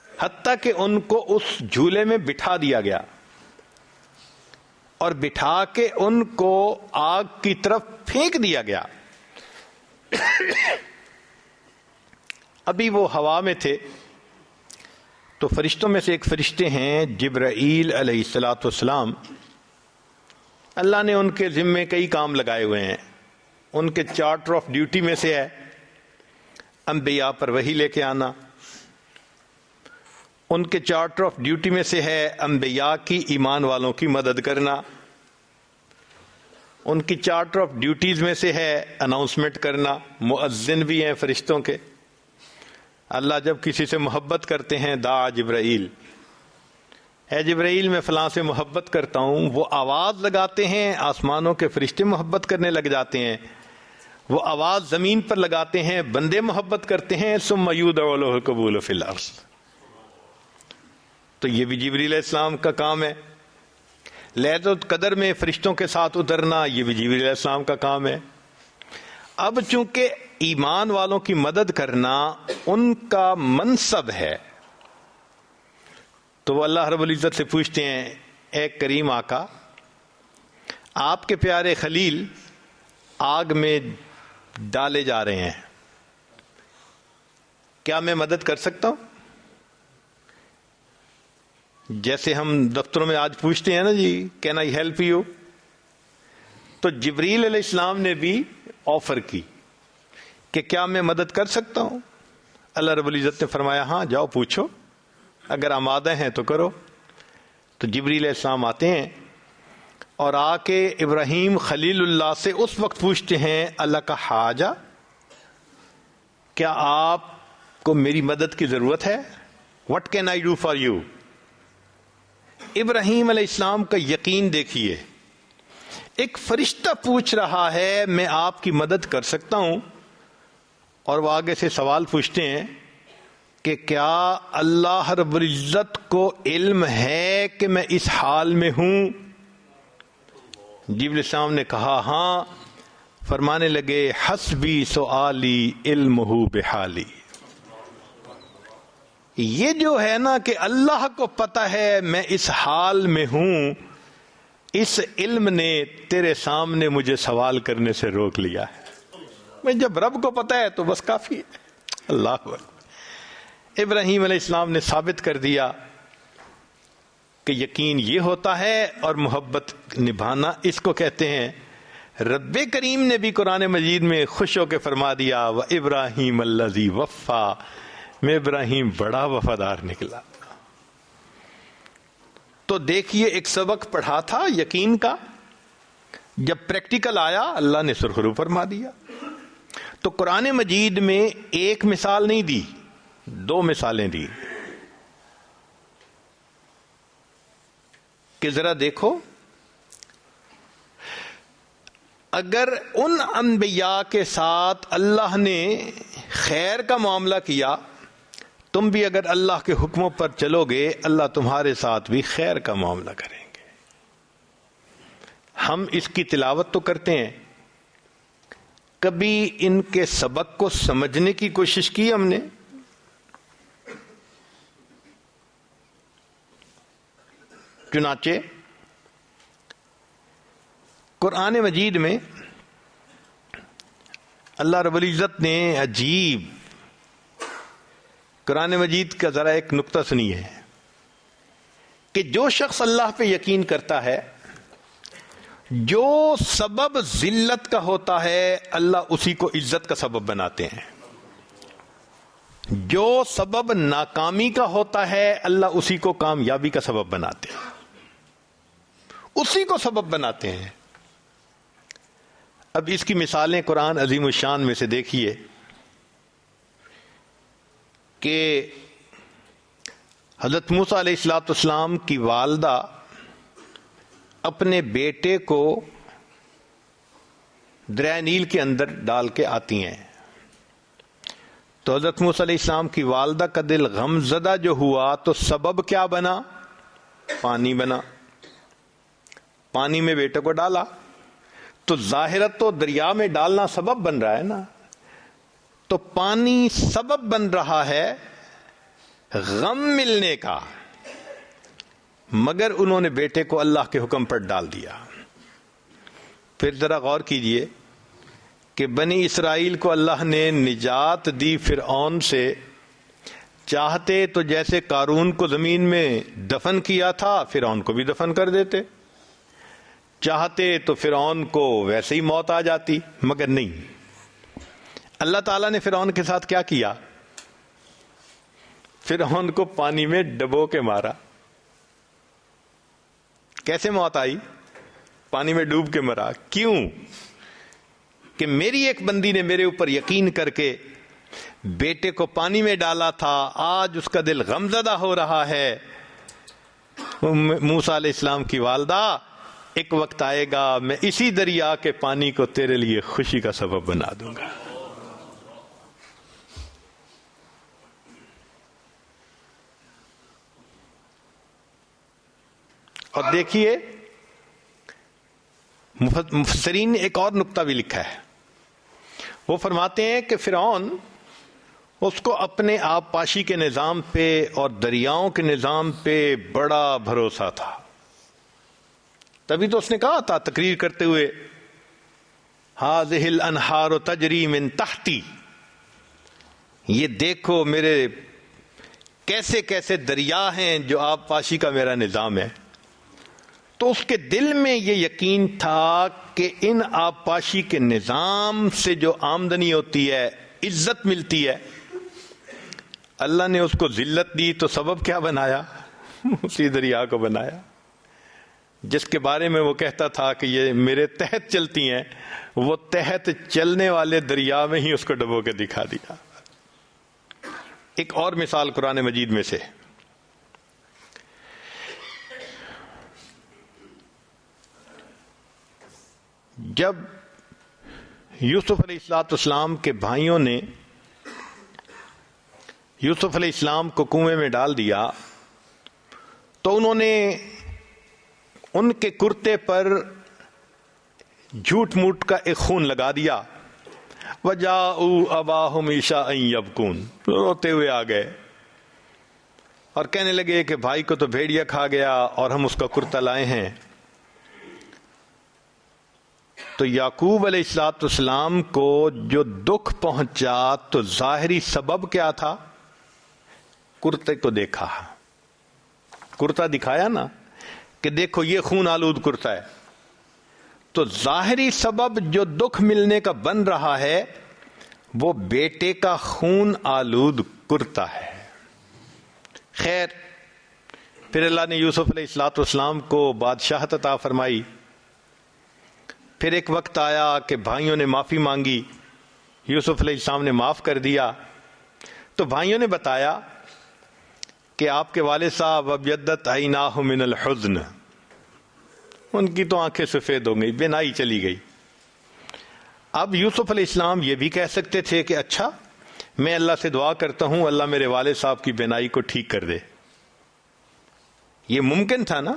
حتیٰ کہ ان کو اس جھولے میں بٹھا دیا گیا اور بٹھا کے ان کو آگ کی طرف پھینک دیا گیا. ابھی وہ ہوا میں تھے تو فرشتوں میں سے ایک فرشتے ہیں جبرائیل علیہ الصلوۃ والسلام. اللہ نے ان کے ذمے کئی کام لگائے ہوئے ہیں. ان کے چارٹر آف ڈیوٹی میں سے ہے انبیاء پر وحی لے کے آنا. ان کے چارٹر آف ڈیوٹی میں سے ہے انبیاء کی ایمان والوں کی مدد کرنا. ان کی چارٹر آف ڈیوٹیز میں سے ہے اناؤنسمنٹ کرنا. مؤذن بھی ہیں فرشتوں کے. اللہ جب کسی سے محبت کرتے ہیں دعا جبرائیل، اے جبرائیل میں فلاں سے محبت کرتا ہوں، وہ آواز لگاتے ہیں، آسمانوں کے فرشتے محبت کرنے لگ جاتے ہیں. وہ آواز زمین پر لگاتے ہیں، بندے محبت کرتے ہیں. ثم یودع لہ القبول فی الارض. تو یہ بھی جبریل علیہ السلام کا کام ہے. لیلۃ القدر میں فرشتوں کے ساتھ اترنا، یہ بھی جبریل علیہ السلام کا کام ہے. اب چونکہ ایمان والوں کی مدد کرنا ان کا منصب ہے تو وہ اللہ رب العزت سے پوچھتے ہیں، اے کریم آقا، آپ کے پیارے خلیل آگ میں ڈالے جا رہے ہیں، کیا میں مدد کر سکتا ہوں؟ جیسے ہم دفتروں میں آج پوچھتے ہیں نا جی کین آئی ہیلپ یو، تو جبریل علیہ السلام نے بھی آفر کی کہ کیا میں مدد کر سکتا ہوں. اللہ رب العزت نے فرمایا ہاں جاؤ پوچھو، اگر آمادہ ہیں تو کرو. تو جبریل علیہ السلام آتے ہیں اور آ کے ابراہیم خلیل اللہ سے اس وقت پوچھتے ہیں اللہ کا حاجہ، کیا آپ کو میری مدد کی ضرورت ہے؟ What can I do for you؟ ابراہیم علیہ السلام کا یقین دیکھیے، ایک فرشتہ پوچھ رہا ہے میں آپ کی مدد کر سکتا ہوں، اور وہ آگے سے سوال پوچھتے ہیں کہ کیا اللہ رب العزت کو علم ہے کہ میں اس حال میں ہوں؟ جبریل علیہ السلام نے کہا ہاں. فرمانے لگے حسبی سؤالی علمہ بحالی. یہ جو ہے نا کہ اللہ کو پتہ ہے میں اس حال میں ہوں، اس علم نے تیرے سامنے مجھے سوال کرنے سے روک لیا ہے. میں جب رب کو پتہ ہے تو بس کافی ہے. اللہ اکبر. ابراہیم علیہ السلام نے ثابت کر دیا کہ یقین یہ ہوتا ہے اور محبت نبھانا اس کو کہتے ہیں. رب کریم نے بھی قرآن مجید میں خوش ہو کے فرما دیا وَإِبْرَاهِيمَ الَّذِي وَفَّى، میں ابراہیم بڑا وفادار نکلا. تو دیکھیے ایک سبق پڑھا تھا یقین کا، جب پریکٹیکل آیا اللہ نے سرخرو فرما دیا. تو قرآن مجید میں ایک مثال نہیں دی، دو مثالیں دی کہ ذرا دیکھو اگر ان انبیاء کے ساتھ اللہ نے خیر کا معاملہ کیا، تم بھی اگر اللہ کے حکموں پر چلو گے اللہ تمہارے ساتھ بھی خیر کا معاملہ کریں گے. ہم اس کی تلاوت تو کرتے ہیں، کبھی ان کے سبق کو سمجھنے کی کوشش کی ہم نے؟ چنانچہ قرآن مجید میں اللہ رب العزت نے عجیب، قرآن مجید کا ذرا ایک نقطہ سنیے کہ جو شخص اللہ پہ یقین کرتا ہے، جو سبب ذلت کا ہوتا ہے اللہ اسی کو عزت کا سبب بناتے ہیں، جو سبب ناکامی کا ہوتا ہے اللہ اسی کو کامیابی کا سبب بناتے ہیں، اسی کو سبب بناتے ہیں. اب اس کی مثالیں قرآن عظیم الشان میں سے دیکھیے کہ حضرت موسیٰ علیہ الصلوۃ والسلام کی والدہ اپنے بیٹے کو دریائے نیل کے اندر ڈال کے آتی ہیں. تو حضرت موسیٰ علیہ السلام کی والدہ کا دل غم زدہ جو ہوا تو سبب کیا بنا؟ پانی بنا. پانی میں بیٹے کو ڈالا تو ظاہرت تو دریا میں ڈالنا سبب بن رہا ہے نا، تو پانی سبب بن رہا ہے غم ملنے کا، مگر انہوں نے بیٹے کو اللہ کے حکم پر ڈال دیا۔ پھر ذرا غور کیجئے کہ بنی اسرائیل کو اللہ نے نجات دی فرعون سے، چاہتے تو جیسے قارون کو زمین میں دفن کیا تھا فرعون کو بھی دفن کر دیتے، چاہتے تو فرعون کو ویسے ہی موت آ جاتی، مگر نہیں، اللہ تعالیٰ نے فرعون کے ساتھ کیا کیا؟ فرعون کو پانی میں ڈبو کے مارا۔ کیسے موت آئی؟ پانی میں ڈوب کے مرا۔ کیوں؟ کہ میری ایک بندی نے میرے اوپر یقین کر کے بیٹے کو پانی میں ڈالا تھا، آج اس کا دل غمزدہ ہو رہا ہے۔ موسیٰ علیہ السلام کی والدہ، ایک وقت آئے گا میں اسی دریا کے پانی کو تیرے لیے خوشی کا سبب بنا دوں گا۔ اور دیکھیے مفسرین نے ایک اور نقطہ بھی لکھا ہے، وہ فرماتے ہیں کہ فرعون اس کو اپنے آبپاشی کے نظام پہ اور دریاؤں کے نظام پہ بڑا بھروسہ تھا، تبھی تو اس نے کہا تھا تقریر کرتے ہوئے، ہذہ الانہار تجری من تحتی، یہ دیکھو میرے کیسے کیسے دریا ہیں جو آبپاشی کا میرا نظام ہے۔ تو اس کے دل میں یہ یقین تھا کہ ان آبپاشی کے نظام سے جو آمدنی ہوتی ہے، عزت ملتی ہے، اللہ نے اس کو ذلت دی تو سبب کیا بنایا؟ اسی دریا کو بنایا جس کے بارے میں وہ کہتا تھا کہ یہ میرے تحت چلتی ہیں، وہ تحت چلنے والے دریا میں ہی اس کو ڈبو کے دکھا دیا۔ ایک اور مثال قرآن مجید میں سے، جب یوسف علیہ السلام کے بھائیوں نے یوسف علیہ السلام کو کنویں میں ڈال دیا تو انہوں نے ان کے کرتے پر جھوٹ موٹ کا ایک خون لگا دیا، وَجَاءُوا أَبَاهُمْ عِشَاءً يَبْكُونَ، روتے ہوئے آ گئے اور کہنے لگے کہ بھائی کو تو بھیڑیا کھا گیا اور ہم اس کا کرتا لائے ہیں۔ تو یعقوب علیہ السلام کو جو دکھ پہنچا تو ظاہری سبب کیا تھا؟ کرتے کو دیکھا، کرتا دکھایا نا کہ دیکھو یہ خون آلود کرتا ہے، تو ظاہری سبب جو دکھ ملنے کا بن رہا ہے وہ بیٹے کا خون آلود کرتا ہے۔ خیر، پھر اللہ نے یوسف علیہ السلام کو بادشاہت عطا فرمائی۔ پھر ایک وقت آیا کہ بھائیوں نے معافی مانگی، یوسف علیہ السلام نے معاف کر دیا، تو بھائیوں نے بتایا کہ آپ کے والد صاحب ابیضت عیناہ من الحزن، ان کی تو آنکھیں سفید ہو گئی، بینائی چلی گئی۔ اب یوسف علیہ السلام یہ بھی کہہ سکتے تھے کہ اچھا میں اللہ سے دعا کرتا ہوں اللہ میرے والد صاحب کی بینائی کو ٹھیک کر دے، یہ ممکن تھا نا،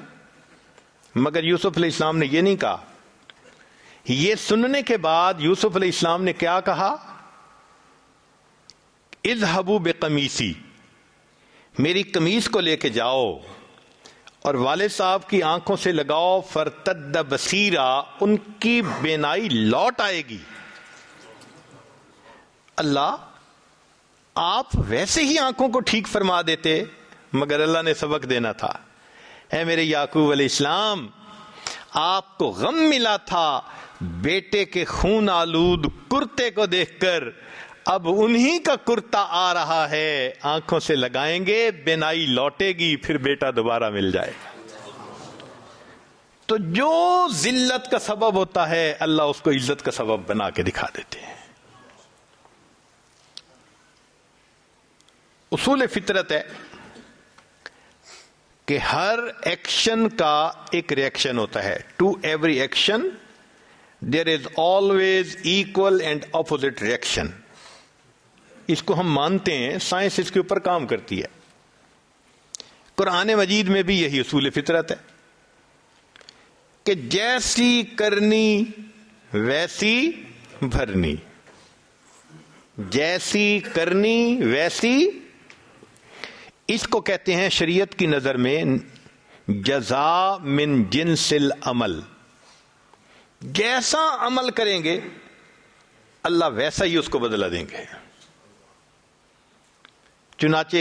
مگر یوسف علیہ السلام نے یہ نہیں کہا۔ یہ سننے کے بعد یوسف علیہ السلام نے کیا کہا؟ اذهبوا بقمیصی، میری قمیص کو لے کے جاؤ اور والد صاحب کی آنکھوں سے لگاؤ، فرتد بصیرا، ان کی بینائی لوٹ آئے گی۔ اللہ، آپ ویسے ہی آنکھوں کو ٹھیک فرما دیتے، مگر اللہ نے سبق دینا تھا۔ اے میرے یعقوب علیہ السلام، آپ کو غم ملا تھا بیٹے کے خون آلود کرتے کو دیکھ کر، اب انہی کا کرتا آ رہا ہے، آنکھوں سے لگائیں گے، بینائی لوٹے گی، پھر بیٹا دوبارہ مل جائے گا۔ تو جو ذلت کا سبب ہوتا ہے اللہ اس کو عزت کا سبب بنا کے دکھا دیتے ہیں۔ اصول فطرت ہے کہ ہر ایکشن کا ایک ری ایکشن ہوتا ہے۔ To every action there is always equal and opposite reaction. اس کو ہم مانتے ہیں، سائنس اس کے اوپر کام کرتی ہے۔ قرآن مجید میں بھی یہی اصول فطرت ہے کہ جیسی کرنی ویسی بھرنی، جیسی کرنی ویسی. اس کو کہتے ہیں شریعت کی نظر میں جزا من جنس العمل. جیسا عمل کریں گے اللہ ویسا ہی اس کو بدلہ دیں گے. چنانچہ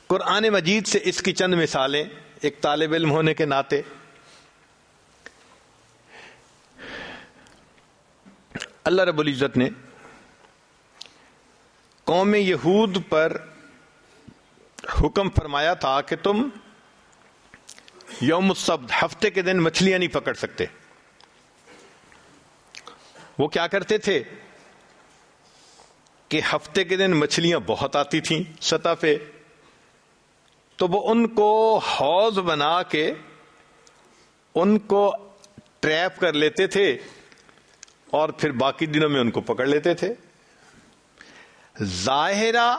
قرآن مجید سے اس کی چند مثالیں ایک طالب علم ہونے کے ناطے. اللہ رب العزت نے قوم یہود پر حکم فرمایا تھا کہ تم یوم السبت، ہفتے کے دن مچھلیاں نہیں پکڑ سکتے. وہ کیا کرتے تھے کہ ہفتے کے دن مچھلیاں بہت آتی تھیں سطح پہ، تو وہ ان کو حوض بنا کے ان کو ٹریپ کر لیتے تھے اور پھر باقی دنوں میں ان کو پکڑ لیتے تھے. ظاہرہ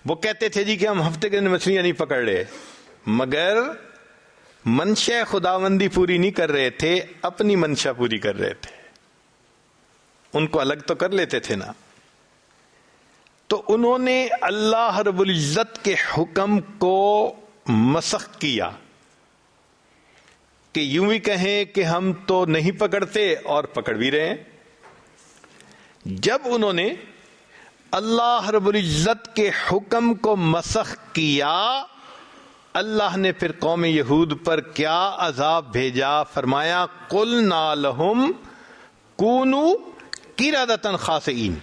وہ کہتے تھے جی کہ ہم ہفتے کے دن مچھلیاں نہیں پکڑ رہے، مگر منشا خداوندی پوری نہیں کر رہے تھے، اپنی منشا پوری کر رہے تھے. ان کو الگ تو کر لیتے تھے نا. تو انہوں نے اللہ رب العزت کے حکم کو مسخ کیا کہ یوں ہی کہیں کہ ہم تو نہیں پکڑتے اور پکڑ بھی رہے ہیں. جب انہوں نے اللہ رب العزت کے حکم کو مسخ کیا، اللہ نے پھر قوم یہود پر کیا عذاب بھیجا. فرمایا قلنا لہم کونوا قردۃ خاسئین،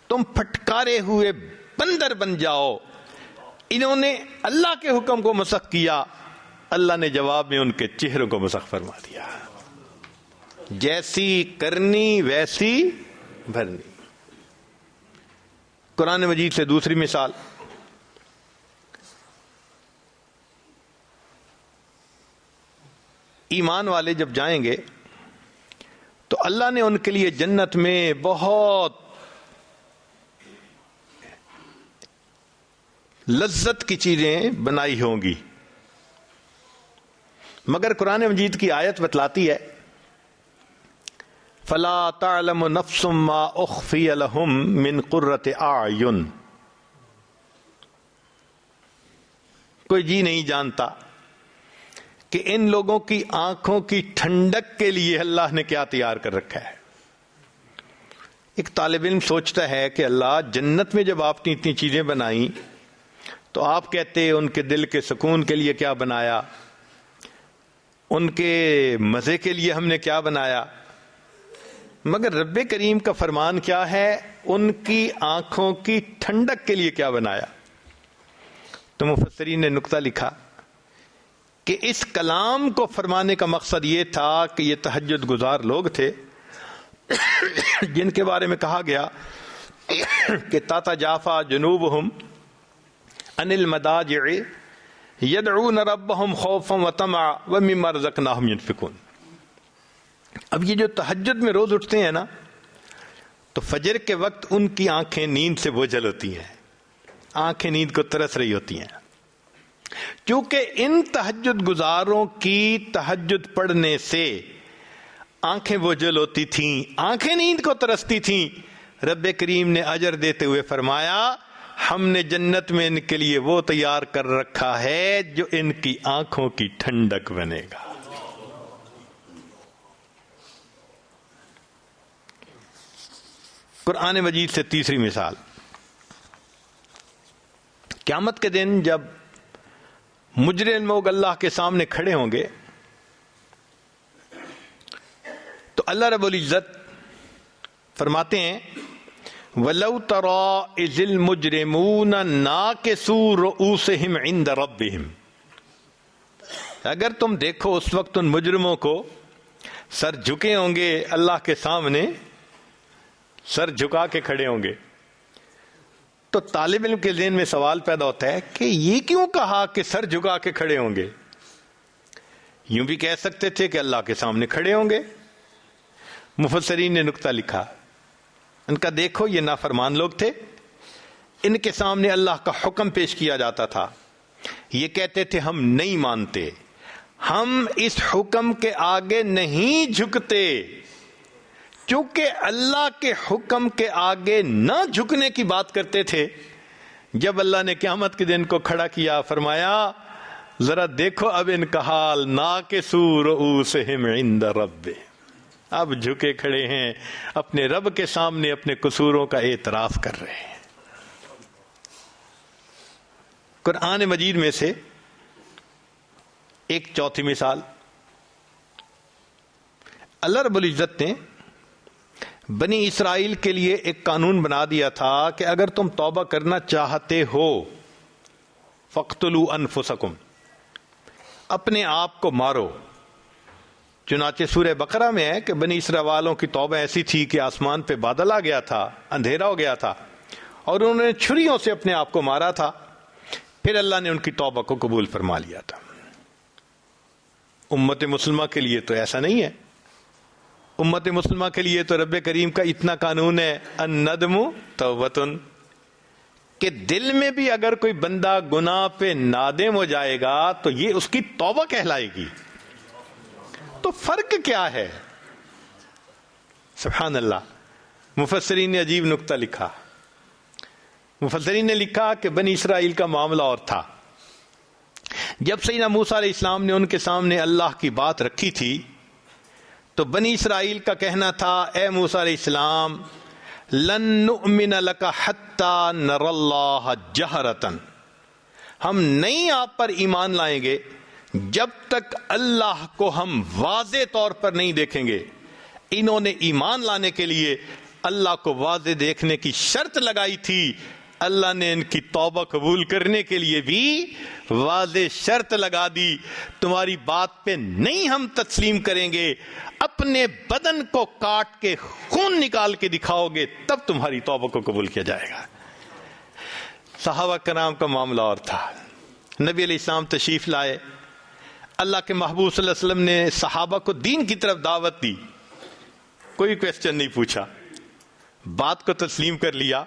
تم پھٹکارے ہوئے بندر بن جاؤ. انہوں نے اللہ کے حکم کو مسخ کیا، اللہ نے جواب میں ان کے چہروں کو مسخ فرما دیا. جیسی کرنی ویسی بھرنی. قرآن مجید سے دوسری مثال، ایمان والے جب جائیں گے تو اللہ نے ان کے لیے جنت میں بہت لذت کی چیزیں بنائی ہوں گی، مگر قرآن مجید کی آیت بتلاتی ہے فلا تعلم نفس ما اخفی لهم من قرۃ اعین. کوئی جی نہیں جانتا کہ ان لوگوں کی آنکھوں کی ٹھنڈک کے لیے اللہ نے کیا تیار کر رکھا ہے. ایک طالب علم سوچتا ہے کہ اللہ جنت میں جب آپ نے اتنی چیزیں بنائیں تو آپ کہتے ان کے دل کے سکون کے لیے کیا بنایا، ان کے مزے کے لیے ہم نے کیا بنایا. مگر رب کریم کا فرمان کیا ہے، ان کی آنکھوں کی ٹھنڈک کے لیے کیا بنایا. تو مفسرین نے نقطہ لکھا کہ اس کلام کو فرمانے کا مقصد یہ تھا کہ یہ تہجد گزار لوگ تھے جن کے بارے میں کہا گیا کہ تتجافی جنوبہم عن المضاجع یدعون ربہم خوفا وطمعا ومما رزقناہم ینفقون. اب یہ جو تہجد میں روز اٹھتے ہیں نا، تو فجر کے وقت ان کی آنکھیں نیند سے بوجھل ہوتی ہیں، آنکھیں نیند کو ترس رہی ہوتی ہیں. کیونکہ ان تہجد گزاروں کی تہجد پڑھنے سے آنکھیں بوجھل ہوتی تھیں، آنکھیں نیند کو ترستی تھیں. رب کریم نے اجر دیتے ہوئے فرمایا ہم نے جنت میں ان کے لیے وہ تیار کر رکھا ہے جو ان کی آنکھوں کی ٹھنڈک بنے گا. قرآن مجید سے تیسری مثال، قیامت کے دن جب مجرم لوگ اللہ کے سامنے کھڑے ہوں گے تو اللہ رب العزت فرماتے ہیں وَلَوْ تَرَىٰ إِذِ الْمُجْرِمُونَ نَاكِسُو رُءُوسِهِمْ عِنْدَ رَبِّهِمْ. اگر تم دیکھو اس وقت ان مجرموں کو سر جھکے ہوں گے اللہ کے سامنے، سر جھکا کے کھڑے ہوں گے. تو طالب علم کے ذہن میں سوال پیدا ہوتا ہے کہ یہ کیوں کہا کہ سر جھکا کے کھڑے ہوں گے؟ یوں بھی کہہ سکتے تھے کہ اللہ کے سامنے کھڑے ہوں گے. مفسرین نے نقطہ لکھا، ان کا دیکھو یہ نافرمان لوگ تھے، ان کے سامنے اللہ کا حکم پیش کیا جاتا تھا، یہ کہتے تھے ہم نہیں مانتے، ہم اس حکم کے آگے نہیں جھکتے. چونکہ اللہ کے حکم کے آگے نہ جھکنے کی بات کرتے تھے، جب اللہ نے قیامت کے دن کو کھڑا کیا فرمایا ذرا دیکھو اب ان کا حال، ناکسو رؤوسہم عند رب، اب جھکے کھڑے ہیں اپنے رب کے سامنے، اپنے قصوروں کا اعتراف کر رہے ہیں. قرآن مجید میں سے ایک چوتھی مثال، اللہ رب العزت نے بنی اسرائیل کے لیے ایک قانون بنا دیا تھا کہ اگر تم توبہ کرنا چاہتے ہو فَاقْتُلُوا أَنفُسَكُمْ، اپنے آپ کو مارو. چنانچہ سورہ بقرہ میں ہے کہ بنی اسرائیل والوں کی توبہ ایسی تھی کہ آسمان پہ بادل آ گیا تھا، اندھیرا ہو گیا تھا، اور انہوں نے چھریوں سے اپنے آپ کو مارا تھا. پھر اللہ نے ان کی توبہ کو قبول فرما لیا تھا. امت مسلمہ کے لیے تو ایسا نہیں ہے. امت مسلمہ کے لیے تو رب کریم کا اتنا قانون ہے الندم توبۃ، کہ دل میں بھی اگر کوئی بندہ گناہ پہ نادم ہو جائے گا تو یہ اس کی توبہ کہلائے گی. تو فرق کیا ہے؟ سبحان اللہ. مفسرین نے عجیب نکتہ لکھا. مفسرین نے لکھا کہ بنی اسرائیل کا معاملہ اور تھا. جب سیدنا موسیٰ علیہ السلام نے ان کے سامنے اللہ کی بات رکھی تھی تو بنی اسرائیل کا کہنا تھا اے موسیٰ علیہ السلام لن نؤمن لک حتی نر اللہ جہرتن، ہم نہیں آپ پر ایمان لائیں گے جب تک اللہ کو ہم واضح طور پر نہیں دیکھیں گے. انہوں نے ایمان لانے کے لیے اللہ کو واضح دیکھنے کی شرط لگائی تھی. اللہ نے ان کی توبہ قبول کرنے کے لیے بھی واضح شرط لگا دی، تمہاری بات پہ نہیں ہم تسلیم کریں گے، اپنے بدن کو کاٹ کے خون نکال کے دکھاؤ گے تب تمہاری توبہ کو قبول کیا جائے گا. صحابہ کرام کا معاملہ اور تھا. نبی علیہ السلام تشریف لائے، اللہ کے محبوب صلی اللہ علیہ وسلم نے صحابہ کو دین کی طرف دعوت دی، کوئی کویسچن نہیں پوچھا، بات کو تسلیم کر لیا.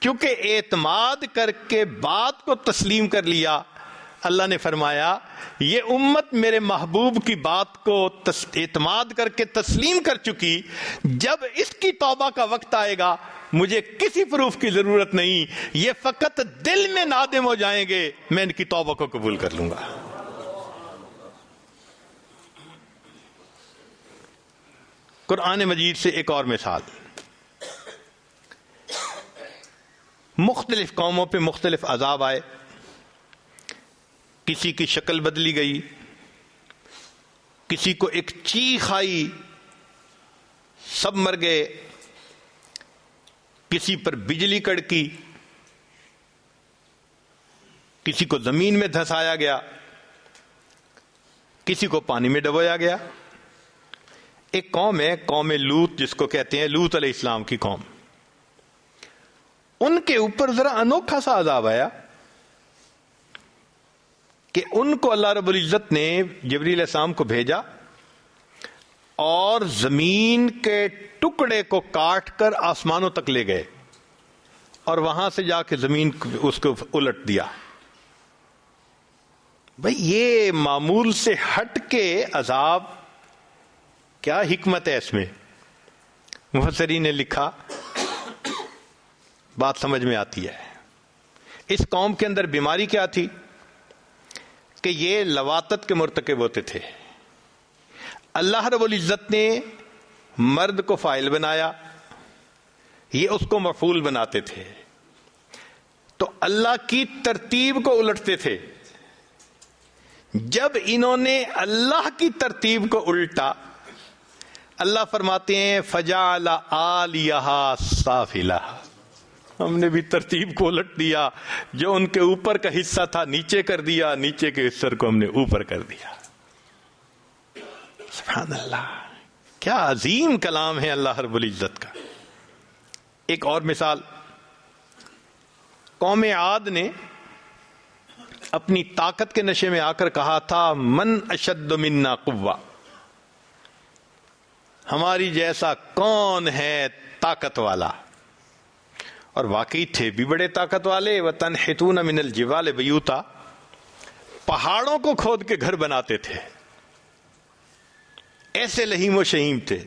کیونکہ اعتماد کر کے بات کو تسلیم کر لیا، اللہ نے فرمایا یہ امت میرے محبوب کی بات کو اعتماد کر کے تسلیم کر چکی، جب اس کی توبہ کا وقت آئے گا مجھے کسی پروف کی ضرورت نہیں، یہ فقط دل میں نادم ہو جائیں گے، میں ان کی توبہ کو قبول کر لوں گا. قرآن مجید سے ایک اور مثال، مختلف قوموں پہ مختلف عذاب آئے، کسی کی شکل بدلی گئی، کسی کو ایک چیخ آئی سب مر گئے، کسی پر بجلی کڑکی، کسی کو زمین میں دھسایا گیا، کسی کو پانی میں ڈبویا گیا. ایک قوم ہے قوم لوط، جس کو کہتے ہیں لوط علیہ السلام کی قوم، ان کے اوپر ذرا انوکھا سا عذاب آیا کہ ان کو اللہ رب العزت نے جبریل علیہ السلام کو بھیجا اور زمین کے ٹکڑے کو کاٹ کر آسمانوں تک لے گئے اور وہاں سے جا کے زمین اس کو الٹ دیا. بھئی یہ معمول سے ہٹ کے عذاب، کیا حکمت ہے اس میں؟ مفسرین نے لکھا، بات سمجھ میں آتی ہے. اس قوم کے اندر بیماری کیا تھی کہ یہ لواطت کے مرتکب ہوتے تھے. اللہ رب العزت نے مرد کو فاعل بنایا، یہ اس کو مفعول بناتے تھے، تو اللہ کی ترتیب کو الٹتے تھے. جب انہوں نے اللہ کی ترتیب کو الٹا، اللہ فرماتے ہیں فجعل عالیہا سافلہا، ہم نے بھی ترتیب کو الٹ دیا، جو ان کے اوپر کا حصہ تھا نیچے کر دیا، نیچے کے حصے کو ہم نے اوپر کر دیا. سبحان اللہ، کیا عظیم کلام ہے اللہ رب العزت کا. ایک اور مثال، قوم عاد نے اپنی طاقت کے نشے میں آ کر کہا تھا من اشد منا قوہ، ہماری جیسا کون ہے طاقت والا. اور واقعی تھے بھی بڑے طاقت والے. وَتَنْحِتُونَ مِنَ الْجِبَالِ بُيُوتًا، پہاڑوں کو کھود کے گھر بناتے تھے، ایسے لہیم و شہیم تھے.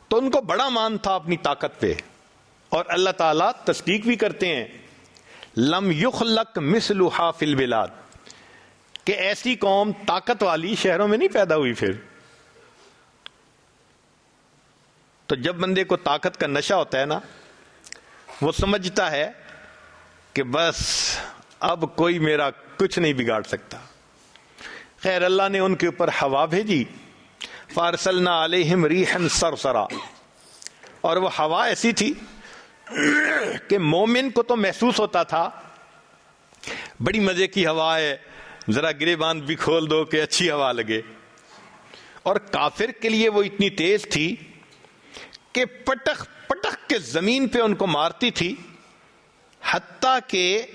تو ان کو بڑا مان تھا اپنی طاقت پہ. اور اللہ تعالیٰ تصدیق بھی کرتے ہیں لم یخلق مثلھا فی البلاد، کہ ایسی قوم طاقت والی شہروں میں نہیں پیدا ہوئی. پھر تو جب بندے کو طاقت کا نشہ ہوتا ہے نا، وہ سمجھتا ہے کہ بس اب کوئی میرا کچھ نہیں بگاڑ سکتا. خیر اللہ نے ان کے اوپر ہوا بھیجی، فارسلنا علیہم ریحا صرصرا، اور وہ ہوا ایسی تھی کہ مومن کو تو محسوس ہوتا تھا بڑی مزے کی ہوا ہے، ذرا گریبان بھی کھول دو کہ اچھی ہوا لگے. اور کافر کے لیے وہ اتنی تیز تھی کہ پٹخ پٹخ کے زمین پہ ان کو مارتی تھی، حتیٰ کہ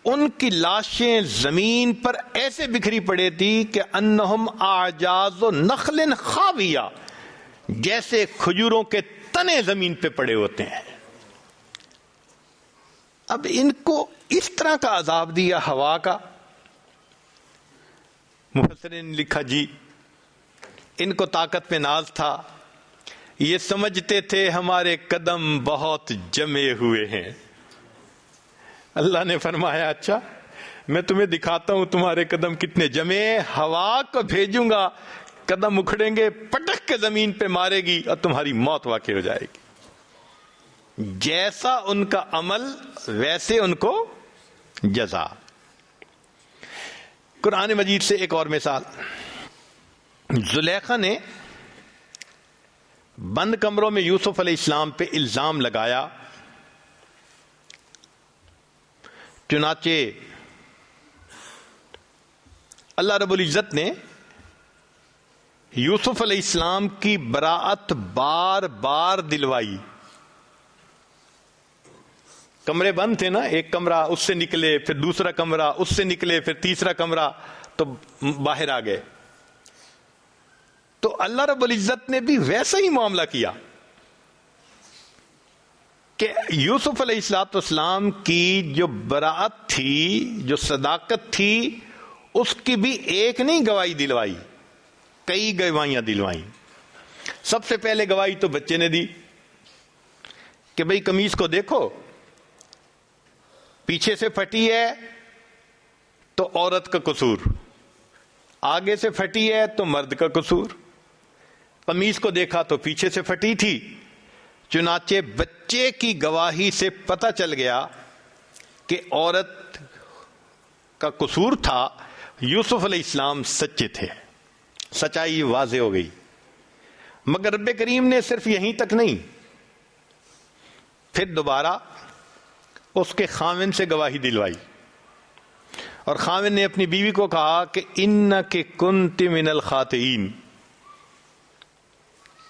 ان کی لاشیں زمین پر ایسے بکھری پڑے تھی کہ انہم اعجاز نخل خاویہ، جیسے کھجوروں کے تنے زمین پہ پڑے ہوتے ہیں. اب ان کو اس طرح کا عذاب دیا ہوا کا. مفسرین نے لکھا جی ان کو طاقت پہ ناز تھا، یہ سمجھتے تھے ہمارے قدم بہت جمے ہوئے ہیں. اللہ نے فرمایا اچھا میں تمہیں دکھاتا ہوں تمہارے قدم کتنے جمے. ہوا کو بھیجوں گا، قدم اکھڑیں گے، پٹک کے زمین پہ مارے گی اور تمہاری موت واقع ہو جائے گی. جیسا ان کا عمل ویسے ان کو جزا. قرآن مجید سے ایک اور مثال، زلیخا نے بند کمروں میں یوسف علیہ السلام پہ الزام لگایا، چنانچہ اللہ رب العزت نے یوسف علیہ السلام کی براءت بار بار دلوائی. کمرے بند تھے نا، ایک کمرہ اس سے نکلے، پھر دوسرا کمرہ اس سے نکلے، پھر تیسرا کمرہ، تو باہر آ گئے. تو اللہ رب العزت نے بھی ویسا ہی معاملہ کیا کہ یوسف علیہ السلام کی جو براءت تھی، جو صداقت تھی، اس کی بھی ایک نہیں گواہی دلوائی، کئی گواہیاں دلوائیں. سب سے پہلے گواہی تو بچے نے دی کہ بھئی قمیص کو دیکھو، پیچھے سے پھٹی ہے تو عورت کا قصور، آگے سے پھٹی ہے تو مرد کا قصور. قمیص کو دیکھا تو پیچھے سے پھٹی تھی، چنانچہ بچے کی گواہی سے پتہ چل گیا کہ عورت کا قصور تھا، یوسف علیہ السلام سچے تھے، سچائی واضح ہو گئی. مگر رب کریم نے صرف یہیں تک نہیں، پھر دوبارہ اس کے خاوند سے گواہی دلوائی، اور خاوند نے اپنی بیوی کو کہا کہ انک کنت من الخاطئین،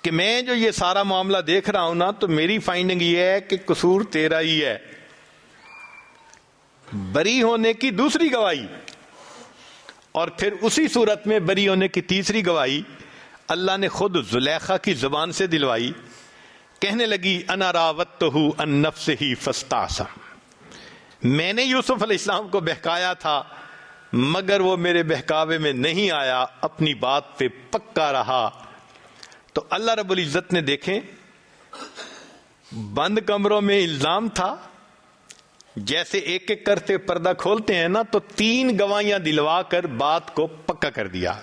کہ میں جو یہ سارا معاملہ دیکھ رہا ہوں نا، تو میری فائنڈنگ یہ ہے کہ قصور تیرا ہی ہے. بری ہونے کی دوسری گواہی، اور پھر اسی صورت میں بری ہونے کی تیسری گواہی اللہ نے خود زلیخا کی زبان سے دلوائی. کہنے لگی انا راودتہ عن نفسہ فاستعصم، میں نے یوسف علیہ السلام کو بہکایا تھا مگر وہ میرے بہکاوے میں نہیں آیا، اپنی بات پہ پکا رہا. تو اللہ رب العزت نے دیکھیں بند کمروں میں الزام تھا، جیسے ایک ایک کرتے پردہ کھولتے ہیں نا، تو 3 گواہیاں دلوا کر بات کو پکا کر دیا.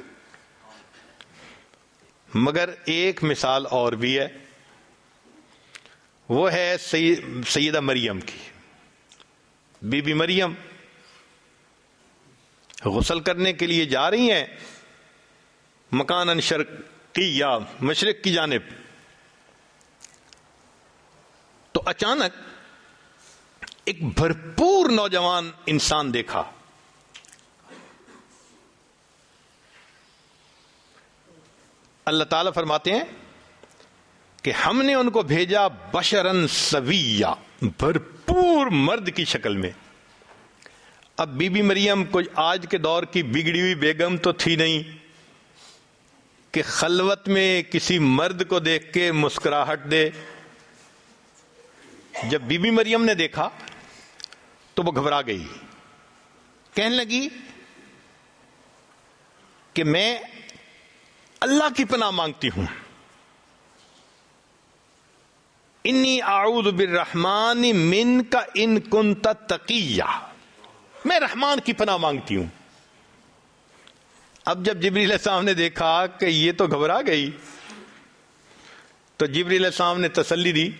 مگر ایک مثال اور بھی ہے، وہ ہے سیدہ مریم کی. بی بی مریم غسل کرنے کے لیے جا رہی ہیں مکاناً شرقی یا مشرق کی جانب، تو اچانک ایک بھرپور نوجوان انسان دیکھا. اللہ تعالیٰ فرماتے ہیں کہ ہم نے ان کو بھیجا بشرن سویہ، بھرپور مرد کی شکل میں. اب بی بی مریم کوئی آج کے دور کی بگڑی ہوئی بیگم تو تھی نہیں کہ خلوت میں کسی مرد کو دیکھ کے مسکراہٹ دے. جب بی بی مریم نے دیکھا تو وہ گھبرا گئی، کہنے لگی کہ میں اللہ کی پناہ مانگتی ہوں، انی اعوذ بالرحمن منک ان کنت تقیہ، میں رحمان کی پناہ مانگتی ہوں۔ اب جب جبریل علیہ السلام نے دیکھا کہ یہ تو گھبرا گئی، تو جبریل علیہ السلام نے تسلی دی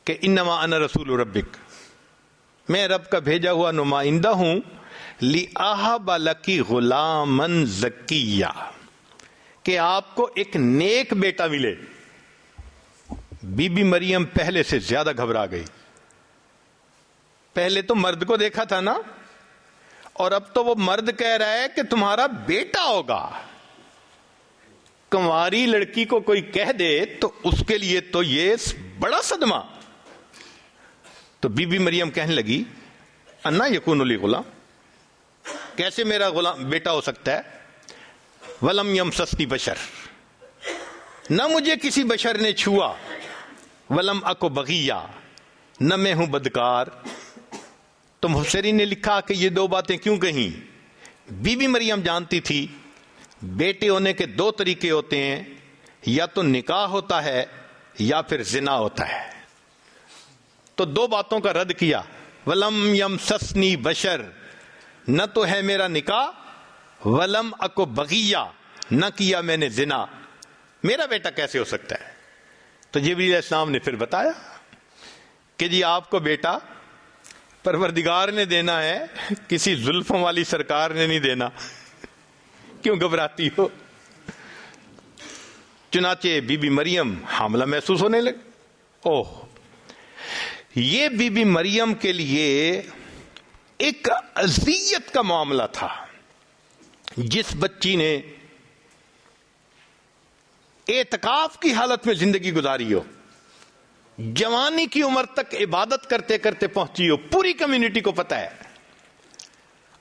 کہ انما انا رسول ربک، میں رب کا بھیجا ہوا نمائندہ ہوں، لِأَهَبَ لَكِ غُلَامًا زَكِيًّا، کہ آپ کو ایک نیک بیٹا ملے۔ بی بی مریم پہلے سے زیادہ گھبرا گئی۔ پہلے تو مرد کو دیکھا تھا نا، اور اب تو وہ مرد کہہ رہا ہے کہ تمہارا بیٹا ہوگا۔ کنواری لڑکی کو کوئی کہہ دے تو اس کے لیے تو یہ بڑا صدمہ۔ تو بی بی مریم کہنے لگی انا یکون لی غلام، کیسے میرا غلام بیٹا ہو سکتا ہے؟ ولم یمسسنی بشر، نہ مجھے کسی بشر نے چھوا، ولم اکو بغیہ، نہ میں ہوں بدکار۔ تو مفسرین نے لکھا کہ یہ دو باتیں کیوں کہیں؟ بی بی مریم جانتی تھی بیٹے ہونے کے دو طریقے ہوتے ہیں، یا تو نکاح ہوتا ہے یا پھر زنا ہوتا ہے۔ تو دو باتوں کا رد کیا، ولم یمسسنی بشر، نہ تو ہے میرا نکاح، ولم اکو بغیہ، نہ کیا میں نے زنا، میرا بیٹا کیسے ہو سکتا ہے؟ تو جبریل علیہ السلام نے پھر بتایا کہ جی آپ کو بیٹا پروردگار نے دینا ہے، کسی زلفوں والی سرکار نے نہیں دینا، کیوں گھبراتی ہو؟ چنانچہ بی بی مریم حاملہ محسوس ہونے لگی۔ اوہ، یہ بی بی مریم کے لیے ایک اذیت کا معاملہ تھا۔ جس بچی نے اعتکاف کی حالت میں زندگی گزاری ہو، جوانی کی عمر تک عبادت کرتے کرتے پہنچی ہو، پوری کمیونٹی کو پتہ ہے،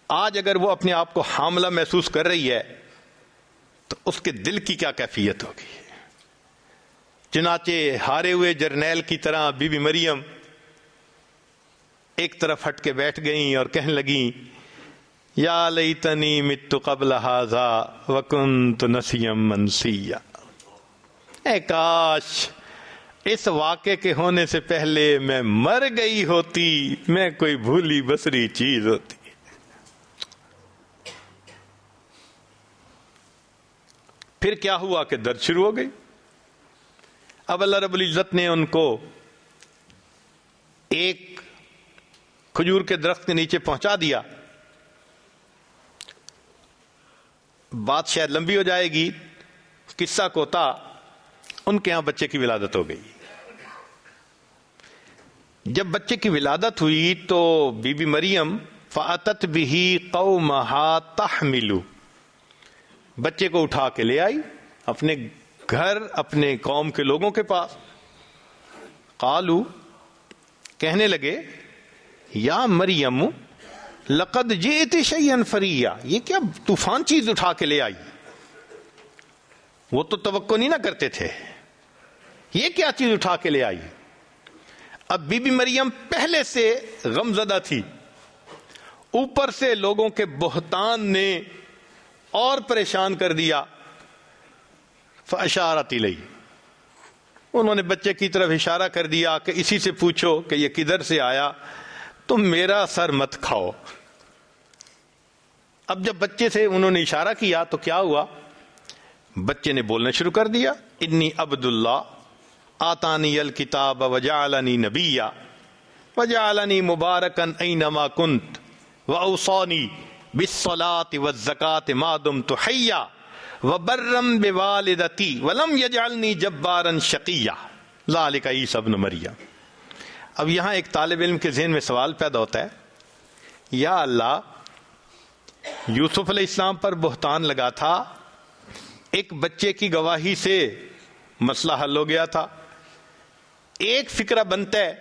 آج اگر وہ اپنے آپ کو حاملہ محسوس کر رہی ہے تو اس کے دل کی کیا کیفیت ہوگی؟ چنانچہ ہارے ہوئے جرنیل کی طرح بی بی مریم ایک طرف ہٹ کے بیٹھ گئیں اور کہنے لگیں یا لیتنی مت قبل ھذا وکنت نسیا منسیا، اے کاش اس واقعے کے ہونے سے پہلے میں مر گئی ہوتی، میں کوئی بھولی بسری چیز ہوتی۔ پھر کیا ہوا کہ درد شروع ہو گئی۔ اب اللہ رب العزت نے ان کو ایک کھجور کے درخت کے نیچے پہنچا دیا۔ بات شاید لمبی ہو جائے گی، قصہ کوتا، ان کے ہاں بچے کی ولادت ہو گئی۔ جب بچے کی ولادت ہوئی تو بی بی مریم فاتت بہ قومہا تحملو، بچے کو اٹھا کے لے آئی اپنے گھر، اپنے قوم کے لوگوں کے پاس۔ قالو، کہنے لگے یا مریم لقد جئت شیئا فریا، یہ کیا طوفان چیز اٹھا کے لے آئی؟ وہ تو توقع نہیں نہ کرتے تھے، یہ کیا چیز اٹھا کے لے آئی؟ اب بی بی مریم پہلے سے غمزدہ تھی، اوپر سے لوگوں کے بہتان نے اور پریشان کر دیا۔ فاشارت الیہ، انہوں نے بچے کی طرف اشارہ کر دیا کہ اسی سے پوچھو کہ یہ کدھر سے آیا، تم میرا سر مت کھاؤ۔ اب جب بچے سے انہوں نے اشارہ کیا تو کیا ہوا؟ بچے نے بولنا شروع کر دیا، انی عبد اللہ آتانی الکتاب وجعلنی نبیا وجعلنی مبارکا اینما کنت واوصانی بالصلاة والزکاة ما دمت حیا وبرا بوالدتی ولم یجعلنی جبارا شقیا ذلک عیسی ابن مریم۔ اب یہاں ایک طالب علم کے ذہن میں سوال پیدا ہوتا ہے، یا اللہ، یوسف علیہ السلام پر بہتان لگا تھا، ایک بچے کی گواہی سے مسئلہ حل ہو گیا تھا، ایک فکرہ بنتا ہے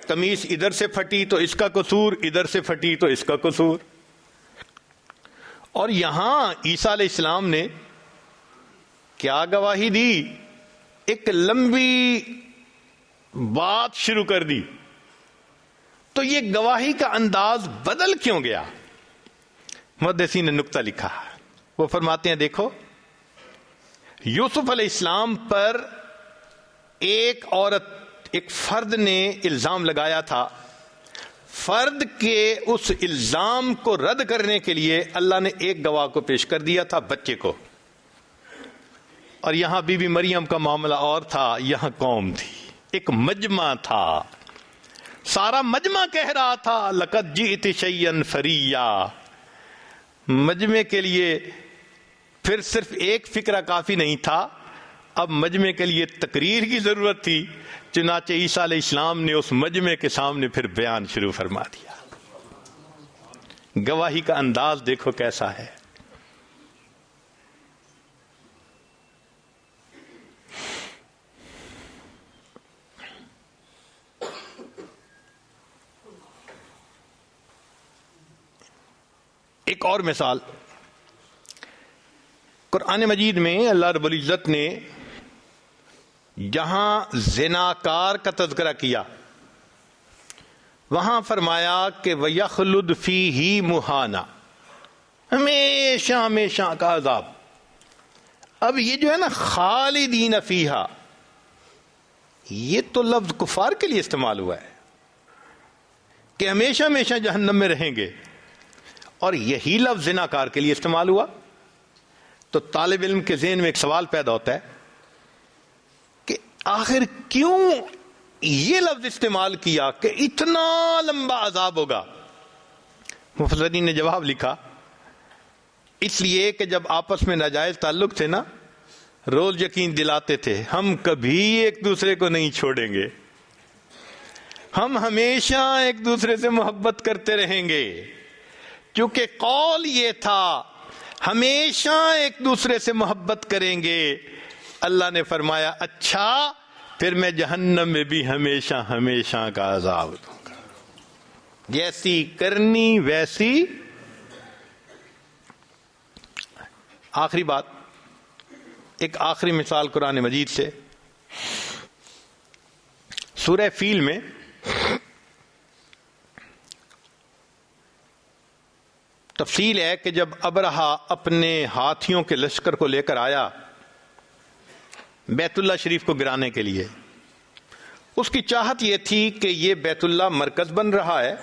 قمیص ادھر سے پھٹی تو اس کا قصور، ادھر سے پھٹی تو اس کا قصور، اور یہاں عیسیٰ علیہ السلام نے کیا گواہی دی؟ ایک لمبی بات شروع کر دی۔ تو یہ گواہی کا انداز بدل کیوں گیا؟ محدثین نے نکتہ لکھا، وہ فرماتے ہیں دیکھو یوسف علیہ السلام پر ایک عورت، ایک فرد نے الزام لگایا تھا، فرد کے اس الزام کو رد کرنے کے لیے اللہ نے ایک گواہ کو پیش کر دیا تھا، بچے کو. اور یہاں بی بی مریم کا معاملہ اور تھا، یہاں قوم تھی، ایک مجمع تھا، سارا مجمع کہہ رہا تھا لقد جئت شیئا فریا. مجمع کے لیے پھر صرف ایک فکرہ کافی نہیں تھا، اب مجمع کے لیے تقریر کی ضرورت تھی. چنانچہ عیسیٰ علیہ السلام نے اس مجمع کے سامنے پھر بیان شروع فرما دیا. گواہی کا انداز دیکھو کیسا ہے. ایک اور مثال قرآن مجید میں اللہ رب العزت نے جہاں زناکار کا تذکرہ کیا وہاں فرمایا کہ وَيَخْلُدْ فِيهِ مُحَانًا، ہمیشہ ہمیشہ کا عذاب. اب یہ جو ہے نا خالدین فیہا، یہ تو لفظ کفار کے لیے استعمال ہوا ہے کہ ہمیشہ ہمیشہ جہنم میں رہیں گے، اور یہی لفظ زناکار کے لیے استعمال ہوا. تو طالب علم کے ذہن میں ایک سوال پیدا ہوتا ہے کہ آخر کیوں یہ لفظ استعمال کیا کہ اتنا لمبا عذاب ہوگا؟ مفسرین نے جواب لکھا اس لیے کہ جب آپس میں ناجائز تعلق تھے نا، روز یقین دلاتے تھے ہم کبھی ایک دوسرے کو نہیں چھوڑیں گے، ہم ہمیشہ ایک دوسرے سے محبت کرتے رہیں گے. کیونکہ قول یہ تھا ہمیشہ ایک دوسرے سے محبت کریں گے. اللہ نے فرمایا اچھا پھر میں جہنم میں بھی ہمیشہ ہمیشہ کا عذاب دوں گا، جیسی کرنی ویسی. آخری بات، ایک آخری مثال قرآن مجید سے. سورہ فیل میں تفصیل ہے کہ جب ابرہا اپنے ہاتھیوں کے لشکر کو لے کر آیا بیت اللہ شریف کو گرانے کے لیے، اس کی چاہت یہ تھی کہ یہ بیت اللہ مرکز بن رہا ہے،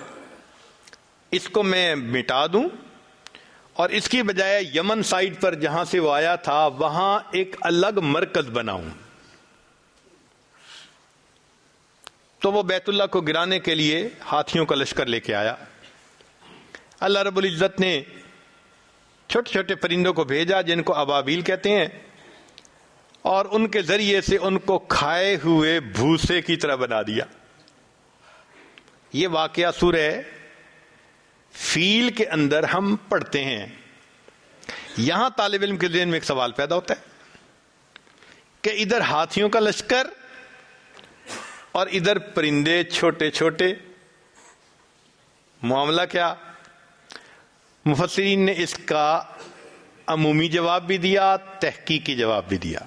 اس کو میں مٹا دوں اور اس کی بجائے یمن سائڈ پر جہاں سے وہ آیا تھا وہاں ایک الگ مرکز بناؤں. تو وہ بیت اللہ کو گرانے کے لیے ہاتھیوں کا لشکر لے کے آیا. اللہ رب العزت نے چھوٹے چھوٹے پرندوں کو بھیجا جن کو ابابیل کہتے ہیں، اور ان کے ذریعے سے ان کو کھائے ہوئے بھوسے کی طرح بنا دیا. یہ واقعہ سورہ فیل کے اندر ہم پڑھتے ہیں. یہاں طالب علم کے ذہن میں ایک سوال پیدا ہوتا ہے کہ ادھر ہاتھیوں کا لشکر اور ادھر پرندے چھوٹے چھوٹے، معاملہ کیا؟ مفسرین نے اس کا عمومی جواب بھی دیا، تحقیقی جواب بھی دیا.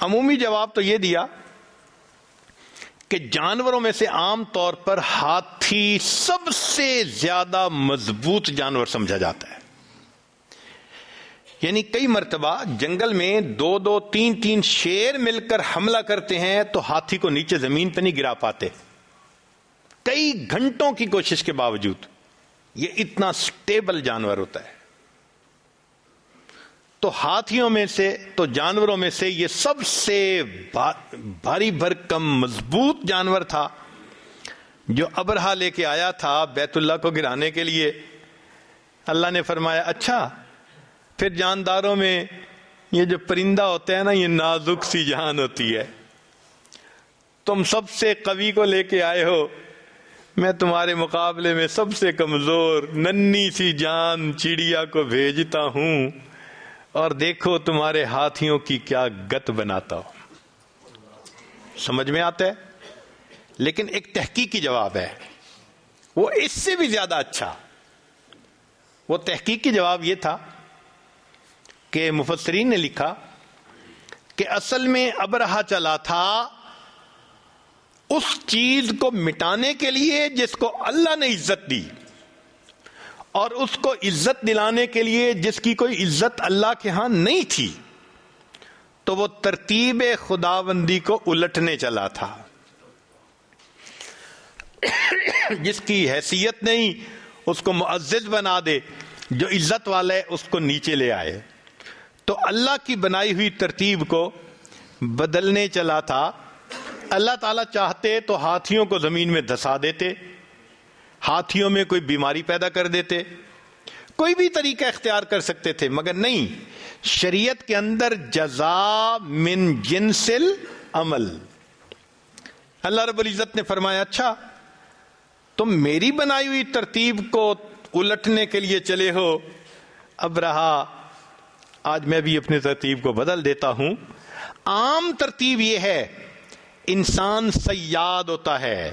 عمومی جواب تو یہ دیا کہ جانوروں میں سے عام طور پر ہاتھی سب سے زیادہ مضبوط جانور سمجھا جاتا ہے. یعنی کئی مرتبہ جنگل میں 2 3 شیر مل کر حملہ کرتے ہیں تو ہاتھی کو نیچے زمین پہ نہیں گرا پاتے، کئی گھنٹوں کی کوشش کے باوجود. یہ اتنا سٹیبل جانور ہوتا ہے. تو ہاتھیوں میں سے، تو جانوروں میں سے یہ سب سے بھاری بھرکم مضبوط جانور تھا جو ابرہا لے کے آیا تھا بیت اللہ کو گرانے کے لیے. اللہ نے فرمایا اچھا پھر جانداروں میں یہ جو پرندہ ہوتا ہے نا، یہ نازک سی جان ہوتی ہے، تم سب سے قوی کو لے کے آئے ہو، میں تمہارے مقابلے میں سب سے کمزور ننھی سی جان چڑیا کو بھیجتا ہوں اور دیکھو تمہارے ہاتھیوں کی کیا گت بناتا ہوں. سمجھ میں آتا ہے؟ لیکن ایک تحقیقی جواب ہے، وہ اس سے بھی زیادہ اچھا. وہ تحقیقی جواب یہ تھا کہ مفسرین نے لکھا کہ اصل میں ابرہا چلا تھا اس چیز کو مٹانے کے لیے جس کو اللہ نے عزت دی، اور اس کو عزت دلانے کے لیے جس کی کوئی عزت اللہ کے ہاں نہیں تھی، تو وہ ترتیب خداوندی کو الٹنے چلا تھا۔ جس کی حیثیت نہیں اس کو معزز بنا دے، جو عزت والا ہے اس کو نیچے لے آئے۔ تو اللہ کی بنائی ہوئی ترتیب کو بدلنے چلا تھا۔ اللہ تعالیٰ چاہتے تو ہاتھیوں کو زمین میں دھسا دیتے، ہاتھیوں میں کوئی بیماری پیدا کر دیتے، کوئی بھی طریقہ اختیار کر سکتے تھے، مگر نہیں، شریعت کے اندر جزا من جنس العمل۔ اللہ رب العزت نے فرمایا اچھا تم میری بنائی ہوئی ترتیب کو الٹنے کے لیے چلے ہو، اب رہا آج میں بھی اپنی ترتیب کو بدل دیتا ہوں۔ عام ترتیب یہ ہے، انسان صیاد ہوتا ہے،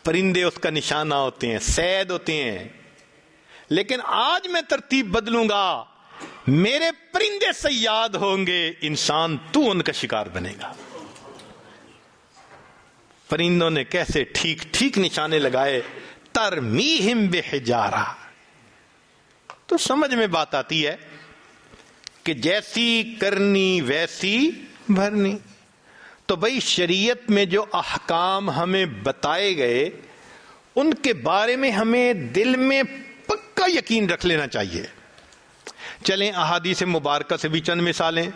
پرندے اس کا نشانہ ہوتے ہیں، صید ہوتے ہیں، لیکن آج میں ترتیب بدلوں گا، میرے پرندے صیاد ہوں گے، انسان تو ان کا شکار بنے گا۔ پرندوں نے کیسے ٹھیک ٹھیک نشانے لگائے، ترمیہم بحجارہ۔ تو سمجھ میں بات آتی ہے کہ جیسی کرنی ویسی بھرنی۔ تو بھئی شریعت میں جو احکام ہمیں بتائے گئے ان کے بارے میں ہمیں دل میں پکا یقین رکھ لینا چاہیے۔ چلیں احادیث مبارکہ سے بھی چند مثالیں۔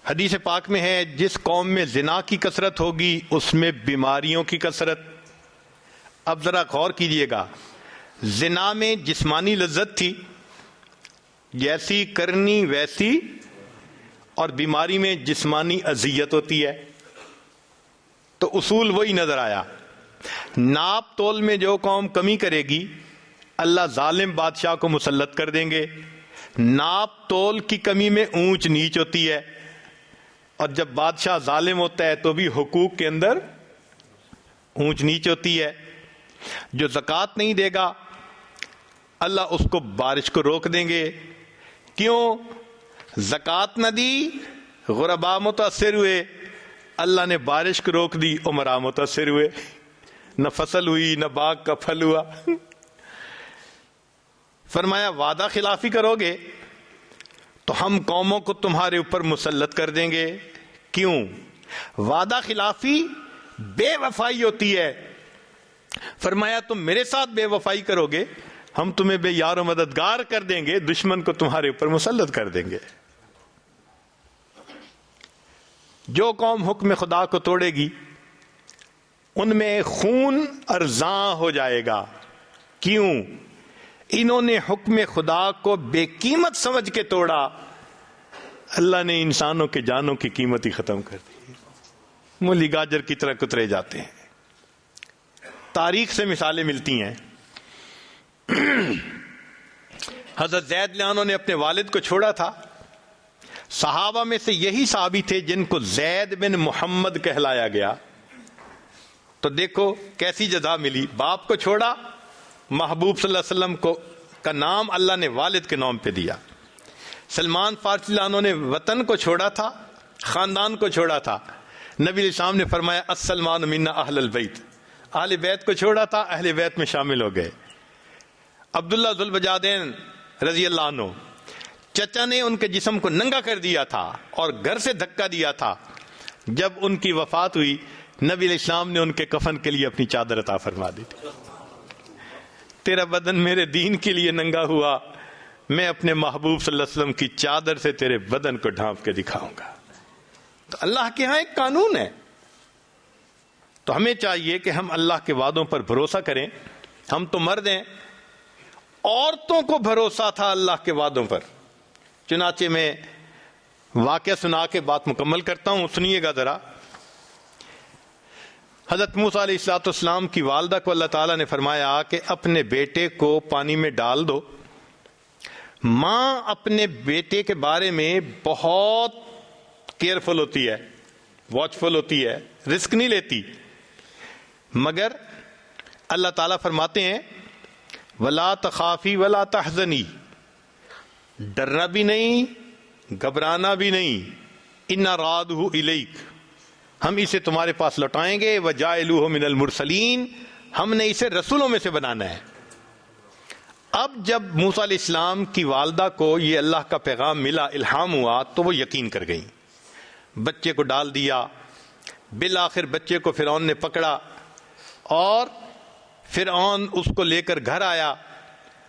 حدیث پاک میں ہے جس قوم میں زنا کی کثرت ہوگی اس میں بیماریوں کی کثرت۔ اب ذرا غور کیجئے گا، زنا میں جسمانی لذت تھی، جیسی کرنی ویسی، اور بیماری میں جسمانی اذیت ہوتی ہے، تو اصول وہی نظر آیا۔ ناپ تول میں جو قوم کمی کرے گی اللہ ظالم بادشاہ کو مسلط کر دیں گے۔ ناپ تول کی کمی میں اونچ نیچ ہوتی ہے، اور جب بادشاہ ظالم ہوتا ہے تو بھی حقوق کے اندر اونچ نیچ ہوتی ہے۔ جو زکوٰۃ نہیں دے گا اللہ اس کو بارش کو روک دیں گے۔ کیوں؟ زکوٰۃ نہ دی، غربا متاثر ہوئے، اللہ نے بارش کو روک دی، امراء متاثر ہوئے، نہ فصل ہوئی نہ باغ کا پھل ہوا۔ فرمایا وعدہ خلافی کرو گے تو ہم قوموں کو تمہارے اوپر مسلط کر دیں گے۔ کیوں؟ وعدہ خلافی بے وفائی ہوتی ہے۔ فرمایا تم میرے ساتھ بے وفائی کرو گے ہم تمہیں بے یار و مددگار کر دیں گے، دشمن کو تمہارے اوپر مسلط کر دیں گے۔ جو قوم حکم خدا کو توڑے گی ان میں خون ارزاں ہو جائے گا۔ کیوں؟ انہوں نے حکم خدا کو بے قیمت سمجھ کے توڑا، اللہ نے انسانوں کے جانوں کی قیمت ہی ختم کر دی، مولی گاجر کی طرح کترے جاتے ہیں۔ تاریخ سے مثالیں ملتی ہیں۔ حضرت زید لانو نے اپنے والد کو چھوڑا تھا، صحابہ میں سے یہی صحابی تھے جن کو زید بن محمد کہلایا گیا۔ تو دیکھو کیسی جزا ملی، باپ کو چھوڑا، محبوب صلی اللہ علیہ وسلم کو کا نام اللہ نے والد کے نام پہ دیا۔ سلمان فارسی لانو نے وطن کو چھوڑا تھا، خاندان کو چھوڑا تھا، نبی علیہ السلام نے فرمایا السلمان منا اہل البیت، اہل بیت کو چھوڑا تھا، اہل بیت میں شامل ہو گئے۔ عبداللہ ذوالبجادین رضی اللہ عنہ، چچا نے ان کے جسم کو ننگا کر دیا تھا اور گھر سے دھکا دیا تھا۔ جب ان کی وفات ہوئی نبی علیہ السلام نے ان کے کفن کے لیے اپنی چادر عطا فرما دی تھی۔ تیرا بدن میرے دین کے لیے ننگا ہوا، میں اپنے محبوب صلی اللہ علیہ وسلم کی چادر سے تیرے بدن کو ڈھانپ کے دکھاؤں گا۔ تو اللہ کے ہاں ایک قانون ہے، تو ہمیں چاہیے کہ ہم اللہ کے وعدوں پر بھروسہ کریں۔ ہم تو مرد ہیں، عورتوں کو بھروسہ تھا اللہ کے وعدوں پر۔ چنانچہ میں واقعہ سنا کے بات مکمل کرتا ہوں، سنیے گا ذرا۔ حضرت موسیٰ علیہ الصلوۃ والسلام کی والدہ کو اللہ تعالیٰ نے فرمایا کہ اپنے بیٹے کو پانی میں ڈال دو۔ ماں اپنے بیٹے کے بارے میں بہت کیئرفل ہوتی ہے، واچفل ہوتی ہے، رسک نہیں لیتی، مگر اللہ تعالیٰ فرماتے ہیں وَلَا تَخَافِي وَلَا تَحْزَنِي، ڈرنا بھی نہیں گھبرانا بھی نہیں، اِنَّا رَادُهُ إِلَيْكَ، ہم اسے تمہارے پاس لوٹائیں گے، وَجَائِلُوهُ مِنَ الْمُرْسَلِينَ، ہم نے اسے رسولوں میں سے بنانا ہے۔ اب جب موسیٰ علیہ السلام کی والدہ کو یہ اللہ کا پیغام ملا، الہام ہوا، تو وہ یقین کر گئیں، بچے کو ڈال دیا۔ بالآخر بچے کو فرعون نے پکڑا اور فرعون اس کو لے کر گھر آیا۔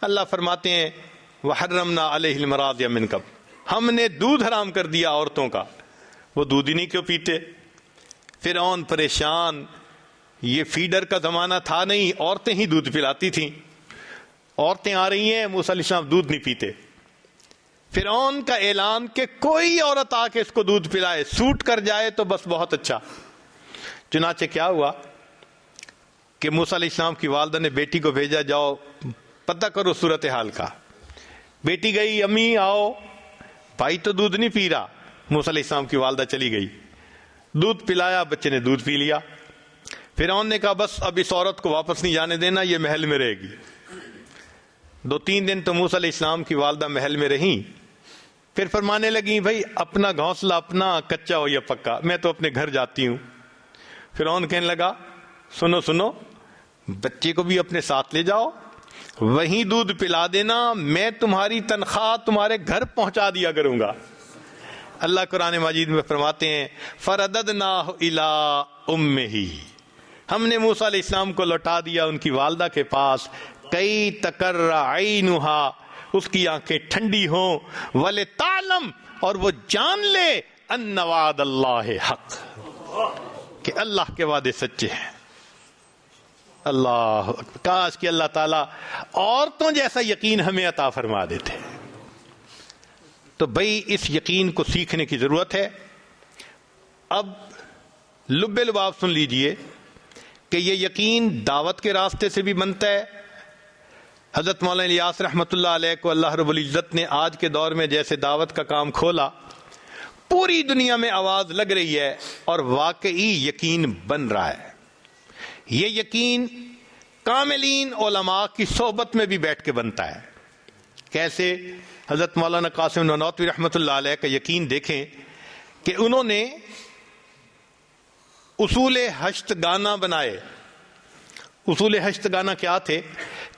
اللہ فرماتے ہیں وَحَرَّمْنَا عَلَيْهِ الْمَرَاضِعَ مِنْ قَبْلُ، ہم نے دودھ حرام کر دیا عورتوں کا، وہ دودھ ہی نہیں کیوں پیتے۔ فرعون پریشان، یہ فیڈر کا زمانہ تھا نہیں، عورتیں ہی دودھ پلاتی تھیں، عورتیں آ رہی ہیں، موسیٰ علیہ السلام دودھ نہیں پیتے۔ فرعون کا اعلان کہ کوئی عورت آ کے اس کو دودھ پلائے، سوٹ کر جائے تو بس بہت اچھا۔ چنانچہ کیا ہوا کہ موسیٰ علیہ السلام کی والدہ نے بیٹی کو بھیجا، جاؤ پتہ کرو صورتحال کا۔ بیٹی گئی، امی آؤ، بھائی تو دودھ نہیں پی رہا۔ موسیٰ علیہ السلام کی والدہ چلی گئی، دودھ پلایا، بچے نے دودھ پی لیا۔ فرعون نے کہا بس اب اس عورت کو واپس نہیں جانے دینا، یہ محل میں رہے گی۔ 2-3 دن تو موسیٰ علیہ السلام کی والدہ محل میں رہیں، پھر فرمانے لگیں بھائی اپنا گھونسلہ اپنا، کچا ہو یا پکا، میں تو اپنے گھر جاتی ہوں۔ فرعون کہنے لگا سنو سنو، بچے کو بھی اپنے ساتھ لے جاؤ، وہیں دودھ پلا دینا، میں تمہاری تنخواہ تمہارے گھر پہنچا دیا کروں گا۔ اللہ قرآن مجید میں فرماتے ہیں فَرَدَدْنَاهُ إِلَىٰ أُمِّهِ، ہم نے موسیٰ علیہ السلام کو لوٹا دیا ان کی والدہ کے پاس، کئی تقر عینها، اس کی آنکھیں ٹھنڈی ہوں، وَلِتَعْلَمْ، اور وہ جان لے ان وعد اللہ حق، کہ اللہ کے وعدے سچے ہیں۔ اللہ کاش کہ اللہ تعالیٰ عورتوں جیسا یقین ہمیں عطا فرما دیتے۔ تو بھئی اس یقین کو سیکھنے کی ضرورت ہے۔ اب لب لباب سن لیجئے کہ یہ یقین دعوت کے راستے سے بھی بنتا ہے۔ حضرت مولانا الیاس رحمۃ اللہ علیہ کو اللہ رب العزت نے آج کے دور میں جیسے دعوت کا کام کھولا، پوری دنیا میں آواز لگ رہی ہے اور واقعی یقین بن رہا ہے۔ یہ یقین کاملین علماء کی صحبت میں بھی بیٹھ کے بنتا ہے۔ کیسے؟ حضرت مولانا قاسم نانوتوی رحمۃ اللہ علیہ کا یقین دیکھیں کہ انہوں نے اصول ہشتگانہ بنائے۔ اصول ہشتگانہ کیا تھے؟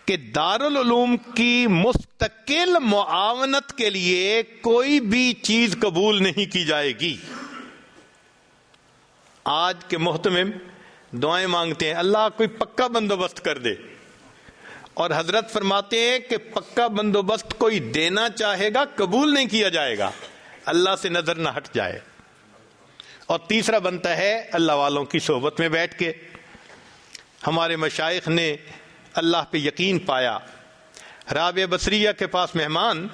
کہ دارالعلوم کی مستقل معاونت کے لیے کوئی بھی چیز قبول نہیں کی جائے گی۔ آج کے محتمم دعائیں مانگتے ہیں اللہ کوئی پکا بندوبست کر دے، اور حضرت فرماتے ہیں کہ پکا بندوبست کوئی دینا چاہے گا قبول نہیں کیا جائے گا، اللہ سے نظر نہ ہٹ جائے۔ اور تیسرا بنتا ہے اللہ والوں کی صحبت میں بیٹھ کے۔ ہمارے مشائخ نے اللہ پہ یقین پایا۔ رابعہ بصریہ کے پاس مہمان،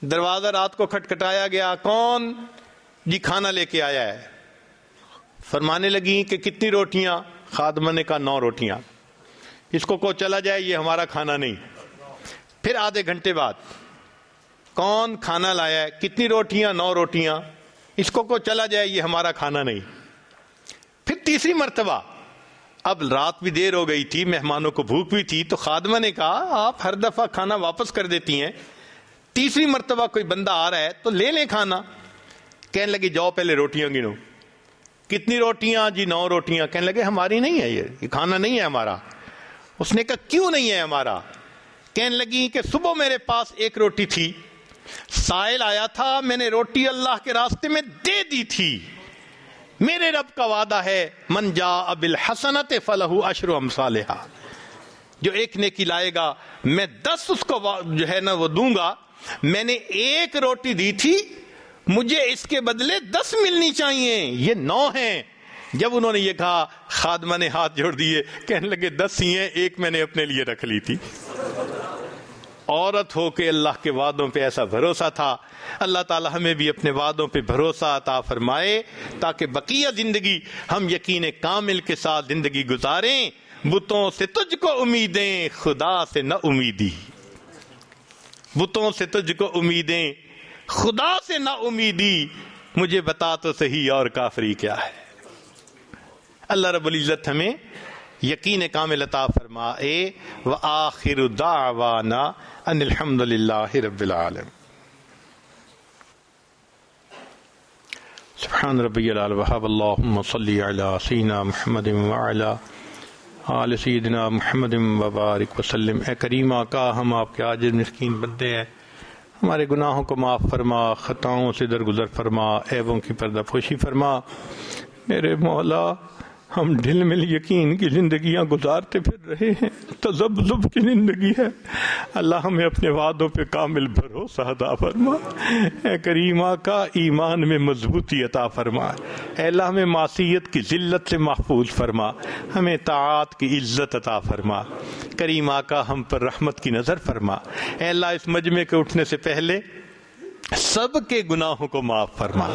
دروازہ رات کو کھٹکھٹایا گیا، کون؟ جی کھانا لے کے آیا ہے۔ فرمانے لگیں کہ کتنی روٹیاں؟ خادمہ نے کہا 9 روٹیاں۔ اس کو چلا جائے، یہ ہمارا کھانا نہیں۔ پھر آدھے گھنٹے بعد کون کھانا لایا ہے؟ کتنی روٹیاں؟ 9 روٹیاں۔ اس کو چلا جائے، یہ ہمارا کھانا نہیں۔ پھر تیسری مرتبہ، اب رات بھی دیر ہو گئی تھی، مہمانوں کو بھوک بھی تھی، تو خادمہ نے کہا آپ ہر دفعہ کھانا واپس کر دیتی ہیں، تیسری مرتبہ کوئی بندہ آ رہا ہے تو لے لیں کھانا۔ کہنے لگی جاؤ پہلے روٹیاں گنو۔ کتنی روٹیاں؟ جی 9 روٹیاں۔ کہنے لگے ہماری نہیں ہے، یہ کھانا نہیں ہے ہمارا۔ اس نے کہا کیوں نہیں ہے ہمارا؟ کہنے لگی کہ صبح میرے پاس 1 روٹی تھی، سائل آیا تھا، میں نے روٹی اللہ کے راستے میں دے دی تھی۔ میرے رب کا وعدہ ہے من جاء بالحسنۃ فلہ عشر امثالھا، جو 1 نیکی لائے گا میں 10 اس کو جو ہے نا وہ دوں گا۔ میں نے 1 روٹی دی تھی، مجھے اس کے بدلے 10 ملنی چاہیے، یہ 9 ہیں۔ جب انہوں نے یہ کہا خادمہ نے ہاتھ جوڑ دیے، کہنے لگے 10 ہی ہیں، 1 میں نے اپنے لیے رکھ لی تھی۔ عورت ہو کے اللہ کے وعدوں پہ ایسا بھروسہ تھا۔ اللہ تعالی ہمیں بھی اپنے وعدوں پہ بھروسہ عطا فرمائے تاکہ بقیہ زندگی ہم یقین کامل کے ساتھ زندگی گزاریں۔ بتوں سے تجھ کو امیدیں، خدا سے نہ امیدی۔ بتوں سے تجھ کو امیدیں، خدا سے نہ امیدی، مجھے بتا تو صحیح اور کافری کیا ہے۔ اللہ رب العزت ہمیں یقین کامل عطا فرمائے۔ وآخر دعوانا ان الحمد للہ رب العالمین۔ سبحان ربی العلی الوہاب، اللہم صلی علی سیدنا محمد وعلی آل سیدنا محمد وبارک وسلم۔ اے کریم آقا، ہم آپ کے عاجز مسکین بندے ہیں، ہمارے گناہوں کو معاف فرما، خطاؤں سے درگزر فرما، عیبوں کی پردہ پوشی فرما۔ میرے مولا، ہم ڈھل مل یقین کی زندگیاں گزارتے پھر رہے ہیں، تذبذب کی زندگی ہے۔ اللہ ہمیں اپنے وعدوں پہ کامل بھروسہ عطا فرما۔ اے کریم آقا، ایمان میں مضبوطی عطا فرما۔ اے اللہ، ہمیں معصیت کی ذلت سے محفوظ فرما، ہمیں طاعات کی عزت عطا فرما۔ کریم آقا، ہم پر رحمت کی نظر فرما۔ اے اللہ، اس مجمع کے اٹھنے سے پہلے سب کے گناہوں کو معاف فرما۔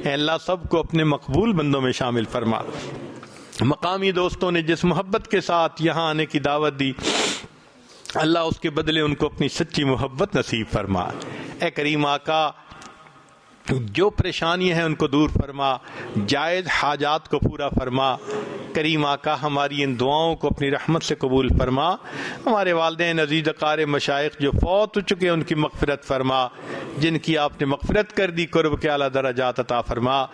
اے اللہ، سب کو اپنے مقبول بندوں میں شامل فرما۔ مقامی دوستوں نے جس محبت کے ساتھ یہاں آنے کی دعوت دی، اللہ اس کے بدلے ان کو اپنی سچی محبت نصیب فرما۔ اے کریم آقا، جو پریشانیاں ہیں ان کو دور فرما، جائز حاجات کو پورا فرما۔ کریم آقا، ہماری ان دعاؤں کو اپنی رحمت سے قبول فرما۔ ہمارے والدین عزیز اقارب مشائخ جو فوت ہو چکے ان کی مغفرت فرما، جن کی آپ نے مغفرت کر دی، قرب کے اعلیٰ درجات عطا فرما۔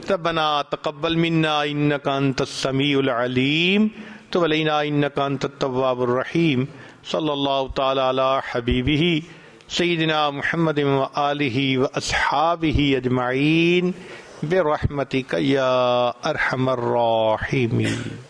ربنا تقبل منا انک انت السمیع العلیم تب علینا انک انت التواب الرحیم۔ صلی اللہ تعالی علی حبیبہ سیدنا محمد وآلہ واصحابہ اجمعین برحمتک یا ارحم الراحمین۔